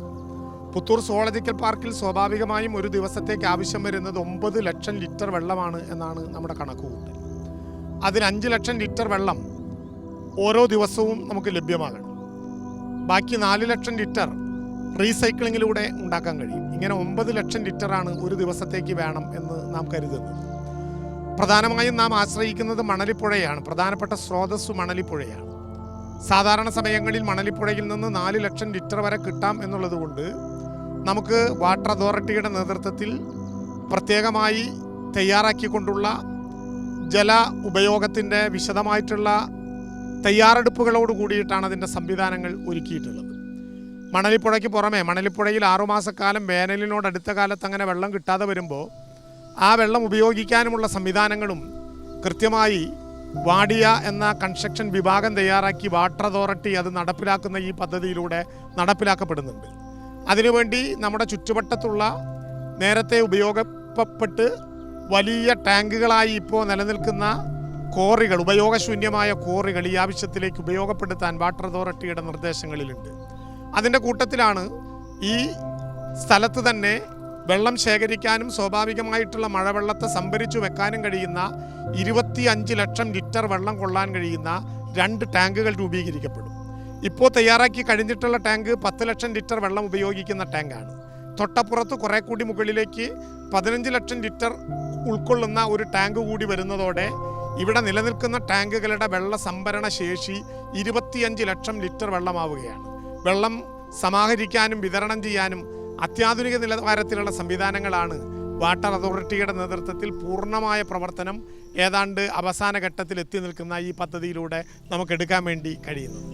പുത്തൂർ സുവോളജിക്കൽ പാർക്കിൽ സ്വാഭാവികമായും ഒരു ദിവസത്തേക്ക് ആവശ്യം വരുന്നത് 9 ലക്ഷം ലിറ്റർ വെള്ളമാണ് എന്നാണ് നമ്മുടെ കണക്കുകൂട്ടൽ. അതിൽ 5 ലക്ഷം ലിറ്റർ വെള്ളം ഓരോ ദിവസവും നമുക്ക് ലഭ്യമാകണം. ബാക്കി 4 ലക്ഷം ലിറ്റർ റീസൈക്ലിങ്ങിലൂടെ ഉണ്ടാക്കാൻ കഴിയും. ഇങ്ങനെ 9 ലക്ഷം ലിറ്ററാണ് ഒരു ദിവസത്തേക്ക് വേണം എന്ന് നാം കരുതുന്നത്. പ്രധാനമായും നാം ആശ്രയിക്കുന്നത് മണലിപ്പുഴയാണ്. പ്രധാനപ്പെട്ട സ്രോതസ്സു മണലിപ്പുഴയാണ്. സാധാരണ സമയങ്ങളിൽ മണലിപ്പുഴയിൽ നിന്ന് 4 ലക്ഷം ലിറ്റർ വരെ കിട്ടാം എന്നുള്ളത് കൊണ്ട് നമുക്ക് വാട്ടർ അതോറിറ്റിയുടെ നേതൃത്വത്തിൽ പ്രത്യേകമായി തയ്യാറാക്കിക്കൊണ്ടുള്ള ജല ഉപയോഗത്തിൻ്റെ വിശദമായിട്ടുള്ള തയ്യാറെടുപ്പുകളോട് കൂടിയിട്ടാണ് അതിൻ്റെ സംവിധാനങ്ങൾ ഒരുക്കിയിട്ടുള്ളത്. മണലിപ്പുഴയ്ക്ക് പുറമെ മണലിപ്പുഴയിൽ 6 മാസക്കാലം വേനലിനോടടുത്ത കാലത്ത് അങ്ങനെ വെള്ളം കിട്ടാതെ വരുമ്പോൾ ആ വെള്ളം ഉപയോഗിക്കാനുമുള്ള സംവിധാനങ്ങളും കൃത്യമായി വാഡിയ എന്ന കൺസ്ട്രക്ഷൻ വിഭാഗം തയ്യാറാക്കി വാട്ടർ അതോറിറ്റി അത് നടപ്പിലാക്കുന്ന ഈ പദ്ധതിയിലൂടെ നടപ്പിലാക്കപ്പെടുന്നുണ്ട്. അതിനുവേണ്ടി നമ്മുടെ ചുറ്റുവട്ടത്തുള്ള നേരത്തെ ഉപയോഗപ്പെട്ട് വലിയ ടാങ്കുകളായി ഇപ്പോൾ നിലനിൽക്കുന്ന കോറികൾ, ഉപയോഗശൂന്യമായ കോറികൾ ഈ ആവശ്യത്തിലേക്ക് ഉപയോഗപ്പെടുത്താൻ വാട്ടർ അതോറിറ്റിയുടെ നിർദ്ദേശങ്ങളിലുണ്ട്. അതിൻ്റെ കൂട്ടത്തിലാണ് ഈ സ്ഥലത്ത് തന്നെ വെള്ളം ശേഖരിക്കാനും സ്വാഭാവികമായിട്ടുള്ള മഴവെള്ളത്തെ സംഭരിച്ചു വെക്കാനും കഴിയുന്ന 25 ലക്ഷം ലിറ്റർ വെള്ളം കൊള്ളാൻ കഴിയുന്ന 2 ടാങ്കുകൾ രൂപീകരിക്കപ്പെടും. ഇപ്പോൾ തയ്യാറാക്കി കഴിഞ്ഞിട്ടുള്ള ടാങ്ക് 10 ലക്ഷം ലിറ്റർ വെള്ളം ഉപയോഗിക്കുന്ന ടാങ്കാണ്. തൊട്ടപ്പുറത്ത് കുറേ കൂടി മുകളിലേക്ക് 15 ലക്ഷം ലിറ്റർ ഉൾക്കൊള്ളുന്ന ഒരു ടാങ്ക് കൂടി വരുന്നതോടെ ഇവിടെ നിലനിൽക്കുന്ന ടാങ്കുകളുടെ വെള്ള സംഭരണ ശേഷി 25 ലക്ഷം ലിറ്റർ വെള്ളമാവുകയാണ്. വെള്ളം സമാഹരിക്കാനും വിതരണം ചെയ്യാനും അത്യാധുനിക നിലവാരത്തിലുള്ള സംവിധാനങ്ങളാണ് വാട്ടർ അതോറിറ്റിയുടെ നേതൃത്വത്തിൽ പൂർണ്ണമായ പ്രവർത്തനം ഏതാണ്ട് അവസാന ഘട്ടത്തിൽ എത്തി നിൽക്കുന്ന ഈ പദ്ധതിയിലൂടെ നമുക്കെടുക്കാൻ വേണ്ടി കഴിയുന്നത്.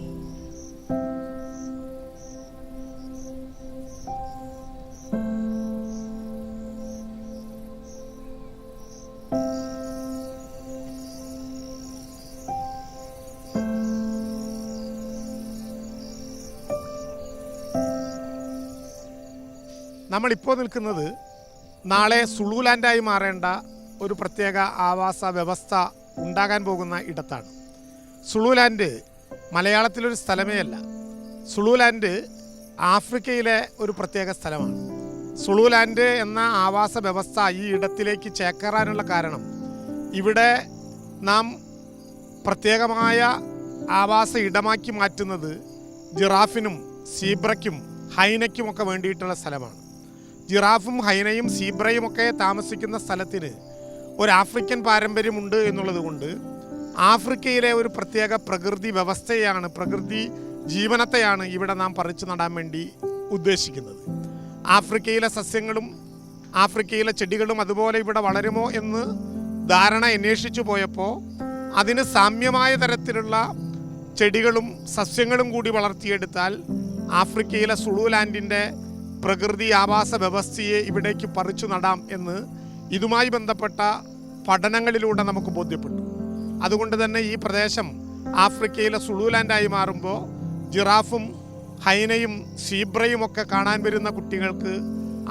നമ്മളിപ്പോൾ നിൽക്കുന്നത് നാളെ സുളൂലാൻഡായി മാറേണ്ട ഒരു പ്രത്യേക ആവാസ വ്യവസ്ഥ ഉണ്ടാകാൻ പോകുന്ന ഇടത്താണ്. സുളൂലാൻഡ് മലയാളത്തിലൊരു സ്ഥലമേ അല്ല. സുളൂലാൻഡ് ആഫ്രിക്കയിലെ ഒരു പ്രത്യേക സ്ഥലമാണ്. സുളൂലാൻഡ് എന്ന ആവാസ വ്യവസ്ഥ ഈ ഇടത്തിലേക്ക് ചേക്കേറാനുള്ള കാരണം ഇവിടെ നാം പ്രത്യേകമായ ആവാസ ഇടമാക്കി മാറ്റുന്നത് ജിറാഫിനും സീബ്രയ്ക്കും ഹൈനയ്ക്കുമൊക്കെ വേണ്ടിയിട്ടുള്ള സ്ഥലമാണ്. ജിറാഫും ഹൈനയും സീബ്രയും ഒക്കെ താമസിക്കുന്ന സ്ഥലത്തിന് ഒരു ആഫ്രിക്കൻ പാരമ്പര്യമുണ്ട് എന്നുള്ളത് കൊണ്ട് ആഫ്രിക്കയിലെ ഒരു പ്രത്യേക പ്രകൃതി വ്യവസ്ഥയാണ്, പ്രകൃതി ജീവനത്തെയാണ് ഇവിടെ നാം പറിച്ചു നടാൻ വേണ്ടി ഉദ്ദേശിക്കുന്നത്. ആഫ്രിക്കയിലെ സസ്യങ്ങളും ആഫ്രിക്കയിലെ ചെടികളും അതുപോലെ ഇവിടെ വളരുമോ എന്ന് ധാരണ അന്വേഷിച്ചു പോയപ്പോൾ അതിന് സാമ്യമായ തരത്തിലുള്ള ചെടികളും സസ്യങ്ങളും കൂടി വളർത്തിയെടുത്താൽ ആഫ്രിക്കയിലെ സുളൂലാൻഡിൻ്റെ പ്രകൃതി ആവാസ വ്യവസ്ഥയെ ഇവിടേക്ക് പറിച്ചു നടാം എന്ന് ഇതുമായി ബന്ധപ്പെട്ട പഠനങ്ങളിലൂടെ നമുക്ക് ബോധ്യപ്പെട്ടു. അതുകൊണ്ട് തന്നെ ഈ പ്രദേശം ആഫ്രിക്കയിലെ സുളൂലാൻഡായി മാറുമ്പോൾ ജിറാഫും ഹൈനയും സീബ്രയും ഒക്കെ കാണാൻ വരുന്ന കുട്ടികൾക്ക്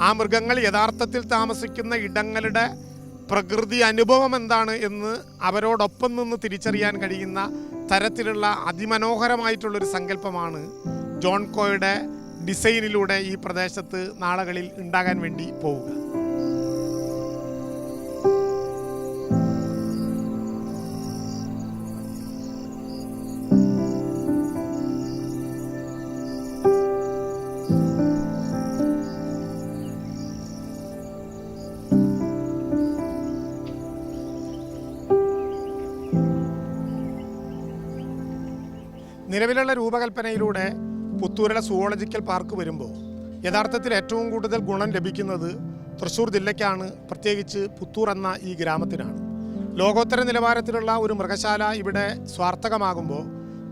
ആ മൃഗങ്ങൾ യഥാർത്ഥത്തിൽ താമസിക്കുന്ന ഇടങ്ങളുടെ പ്രകൃതി അനുഭവം എന്താണ് എന്ന് അവരോടൊപ്പം നിന്ന് തിരിച്ചറിയാൻ കഴിയുന്ന തരത്തിലുള്ള അതിമനോഹരമായിട്ടുള്ളൊരു സങ്കല്പമാണ് ജോൺ കോയുടെ ഡിസൈനിലൂടെ ഈ പ്രദേശത്ത് നാളുകളിൽ ഉണ്ടാകാൻ വേണ്ടി പോവുക. നിലവിലുള്ള രൂപകൽപ്പനയിലൂടെ പുത്തൂരിലെ സുവോളജിക്കൽ പാർക്ക് വരുമ്പോൾ യഥാർത്ഥത്തിൽ ഏറ്റവും കൂടുതൽ ഗുണം ലഭിക്കുന്നത് തൃശ്ശൂർ ജില്ലയ്ക്കാണ്, പ്രത്യേകിച്ച് പുത്തൂർ എന്ന ഈ ഗ്രാമത്തിനാണ്. ലോകോത്തര നിലവാരത്തിലുള്ള ഒരു മൃഗശാല ഇവിടെ സ്വാർത്ഥകമാകുമ്പോൾ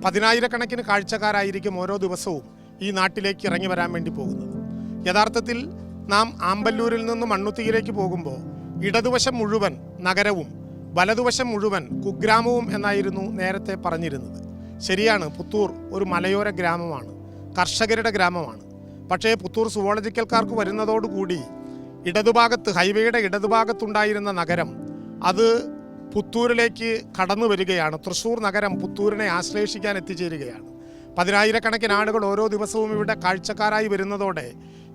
പതിനായിരക്കണക്കിന് കാഴ്ചക്കാരായിരിക്കും ഓരോ ദിവസവും ഈ നാട്ടിലേക്ക് ഇറങ്ങി വരാൻ വേണ്ടി പോകുന്നത്. യഥാർത്ഥത്തിൽ നാം ആമ്പല്ലൂരിൽ നിന്ന് മണ്ണുത്തിയിലേക്ക് പോകുമ്പോൾ ഇടതുവശം മുഴുവൻ നഗരവും വലതുവശം മുഴുവൻ കുഗ്രാമവും എന്നായിരുന്നു നേരത്തെ പറഞ്ഞിരുന്നത്. ശരിയാണ്, പുത്തൂർ ഒരു മലയോര ഗ്രാമമാണ്, കർഷകരുടെ ഗ്രാമമാണ്. പക്ഷേ പുത്തൂർ സുവോളജിക്കൽക്കാർക്ക് വരുന്നതോടുകൂടി ഇടതുഭാഗത്ത്, ഹൈവേയുടെ ഇടതുഭാഗത്തുണ്ടായിരുന്ന നഗരം അത് പുത്തൂരിലേക്ക് കടന്നു വരികയാണ്. തൃശ്ശൂർ നഗരം പുത്തൂരിനെ ആശ്ലേഷിക്കാൻ എത്തിച്ചേരുകയാണ്. പതിനായിരക്കണക്കിന് ആളുകൾ ഓരോ ദിവസവും ഇവിടെ കാഴ്ചക്കാരായി വരുന്നതോടെ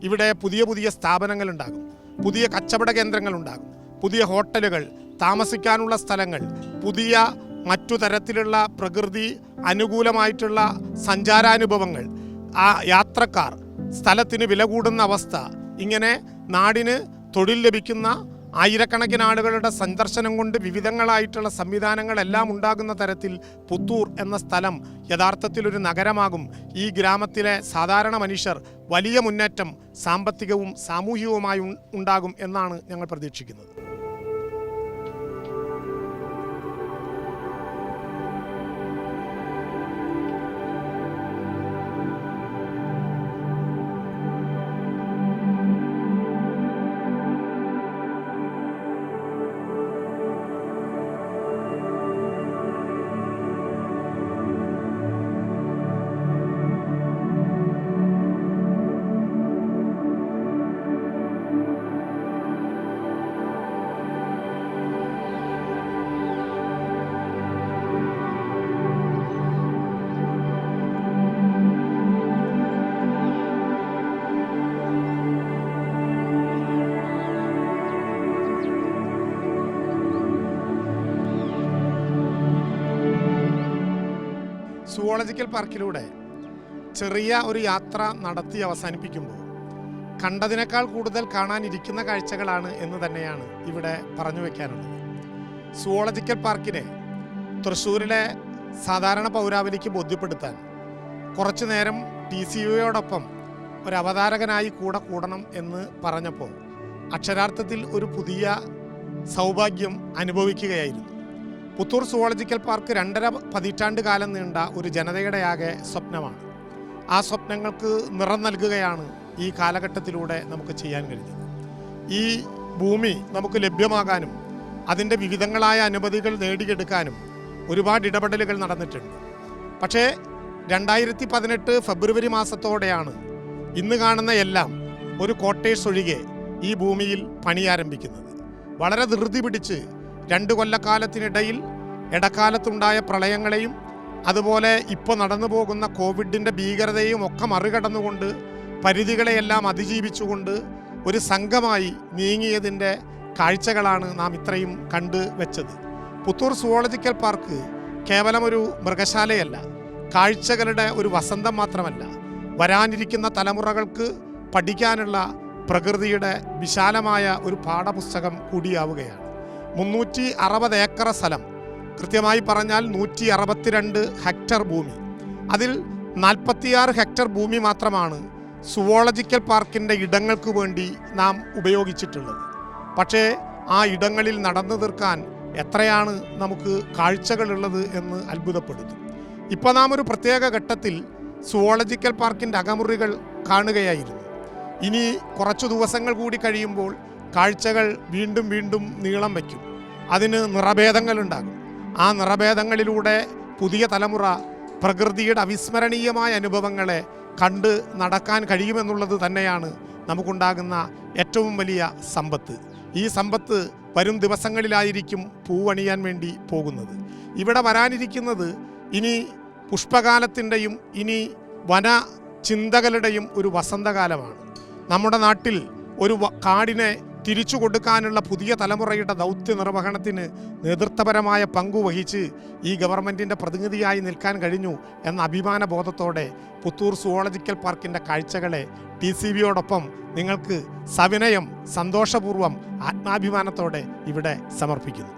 ഇവിടെ പുതിയ പുതിയ സ്ഥാപനങ്ങളുണ്ടാകും, പുതിയ കച്ചവട കേന്ദ്രങ്ങളുണ്ടാകും, പുതിയ ഹോട്ടലുകൾ, താമസിക്കാനുള്ള സ്ഥലങ്ങൾ, പുതിയ മറ്റു തരത്തിലുള്ള പ്രകൃതി അനുകൂലമായിട്ടുള്ള സഞ്ചാരാനുഭവങ്ങൾ, ആ യാത്രക്കാർ, സ്ഥലത്തിന് വില കൂടുന്ന അവസ്ഥ, ഇങ്ങനെ നാടിന് തൊഴിൽ ലഭിക്കുന്ന ആയിരക്കണക്കിന് ആളുകളുടെ സന്ദർശനം കൊണ്ട് വിവിധങ്ങളായിട്ടുള്ള സംവിധാനങ്ങളെല്ലാം ഉണ്ടാകുന്ന തരത്തിൽ പുത്തൂർ എന്ന സ്ഥലം യഥാർത്ഥത്തിൽ ഒരു നഗരമാകും. ഈ ഗ്രാമത്തിലെ സാധാരണ മനുഷ്യർ വലിയ മുന്നേറ്റം സാമ്പത്തികവും സാമൂഹികവുമായി ഉണ്ടാകും എന്നാണ് ഞങ്ങൾ പ്രതീക്ഷിക്കുന്നത്. സുവോളജിക്കൽ പാർക്കിലൂടെ ചെറിയ ഒരു യാത്ര നടത്തി അവസാനിപ്പിക്കുമ്പോൾ കണ്ടതിനേക്കാൾ കൂടുതൽ കാണാനിരിക്കുന്ന കാഴ്ചകളാണ് എന്ന് തന്നെയാണ് ഇവിടെ പറഞ്ഞു വയ്ക്കാനുള്ളത്. സുവോളജിക്കൽ പാർക്കിനെ തൃശ്ശൂരിലെ സാധാരണ പൗരാവലിക്ക് ബോധ്യപ്പെടുത്താൻ കുറച്ചു നേരം TCVയോടൊപ്പം ഒരു അവതാരകനായി കൂടെ കൂടണം എന്ന് പറഞ്ഞപ്പോൾ അക്ഷരാർത്ഥത്തിൽ ഒരു പുതിയ സൗഭാഗ്യം അനുഭവിക്കുകയായിരുന്നു. പുത്തൂർ സുവോളജിക്കൽ പാർക്ക് 2.5 പതിറ്റാണ്ട് കാലം നീണ്ട ഒരു ജനതയുടെ ആകെ സ്വപ്നമാണ്. ആ സ്വപ്നങ്ങൾക്ക് നിറം നൽകുകയാണ് ഈ കാലഘട്ടത്തിലൂടെ നമുക്ക് ചെയ്യാൻ കഴിഞ്ഞത്. ഈ ഭൂമി നമുക്ക് ലഭ്യമാകാനും അതിൻ്റെ വിവിധങ്ങളായ അനുമതികൾ നേടിയെടുക്കാനും ഒരുപാട് ഇടപെടലുകൾ നടന്നിട്ടുണ്ട്. പക്ഷേ 2018 ഫെബ്രുവരി മാസത്തോടെയാണ് ഇന്ന് കാണുന്ന എല്ലാം ഒരു ക്വാർട്ടേഴ്സ് ഒഴികെ ഈ ഭൂമിയിൽ പണിയാരംഭിക്കുന്നത്. വളരെ ധൃതി പിടിച്ച് 2 കൊല്ലക്കാലത്തിനിടയിൽ ഇടക്കാലത്തുണ്ടായ പ്രളയങ്ങളെയും അതുപോലെ ഇപ്പോൾ നടന്നു പോകുന്ന കോവിഡിൻ്റെ ഭീകരതയും ഒക്കെ മറികടന്നുകൊണ്ട് പരിധികളെയെല്ലാം അതിജീവിച്ചുകൊണ്ട് ഒരു സംഘമായി നീങ്ങിയതിൻ്റെ കാഴ്ചകളാണ് നാം ഇത്രയും കണ്ടു വെച്ചത്. പുത്തൂർ സുവോളജിക്കൽ പാർക്ക് കേവലം ഒരു മൃഗശാലയല്ല, കാഴ്ചകളുടെ ഒരു വസന്തം മാത്രമല്ല, വരാനിരിക്കുന്ന തലമുറകൾക്ക് പഠിക്കാനുള്ള പ്രകൃതിയുടെ വിശാലമായ ഒരു പാഠപുസ്തകം കൂടിയാവുകയാണ്. 360 ഏക്കർ സ്ഥലം, കൃത്യമായി പറഞ്ഞാൽ 162 ഹെക്ടർ ഭൂമി, അതിൽ 46 ഹെക്ടർ ഭൂമി മാത്രമാണ് സുവോളജിക്കൽ പാർക്കിൻ്റെ ഇടങ്ങൾക്ക് വേണ്ടി നാം ഉപയോഗിച്ചിട്ടുള്ളത്. പക്ഷേ ആ ഇടങ്ങളിൽ നടന്നു തീർക്കാൻ എത്രയാണ് നമുക്ക് കാഴ്ചകളുള്ളത് എന്ന് അത്ഭുതപ്പെടുത്തും. ഇപ്പോൾ നാം ഒരു പ്രത്യേക ഘട്ടത്തിൽ സുവോളജിക്കൽ പാർക്കിൻ്റെ അകമുറികൾ കാണുകയായിരുന്നു. ഇനി കുറച്ചു ദിവസങ്ങൾ കൂടി കഴിയുമ്പോൾ കാഴ്ചകൾ വീണ്ടും വീണ്ടും നീളം വയ്ക്കും. അതിന് നിറഭേദങ്ങളുണ്ടാകും. ആ നിറഭേദങ്ങളിലൂടെ പുതിയ തലമുറ പ്രകൃതിയുടെ അവിസ്മരണീയമായ അനുഭവങ്ങളെ കണ്ട് നടക്കാൻ കഴിയുമെന്നുള്ളത് തന്നെയാണ് നമുക്കുണ്ടാകുന്ന ഏറ്റവും വലിയ സമ്പത്ത്. ഈ സമ്പത്ത് വരും ദിവസങ്ങളിലായിരിക്കും പൂവണിയാൻ വേണ്ടി പോകുന്നത്. ഇവിടെ വരാനിരിക്കുന്നത് ഇനി പുഷ്പകാലത്തിൻ്റെയും ഇനി വന ചിന്തകളുടെയും ഒരു വസന്തകാലമാണ്. നമ്മുടെ നാട്ടിൽ ഒരു കാടിനെ തിരിച്ചു കൊടുക്കാനുള്ള പുതിയ തലമുറയുടെ ദൗത്യ നിർവഹണത്തിന് നേതൃത്വപരമായ പങ്കുവഹിച്ച് ഈ ഗവൺമെൻറ്റിൻ്റെ പ്രതിനിധിയായി നിൽക്കാൻ കഴിഞ്ഞു എന്ന അഭിമാന ബോധത്തോടെ പുത്തൂർ സുവോളജിക്കൽ പാർക്കിൻ്റെ കാഴ്ചകളെ TCVയോടൊപ്പം നിങ്ങൾക്ക് സവിനയം സന്തോഷപൂർവ്വം ആത്മാഭിമാനത്തോടെ ഇവിടെ സമർപ്പിക്കുന്നു.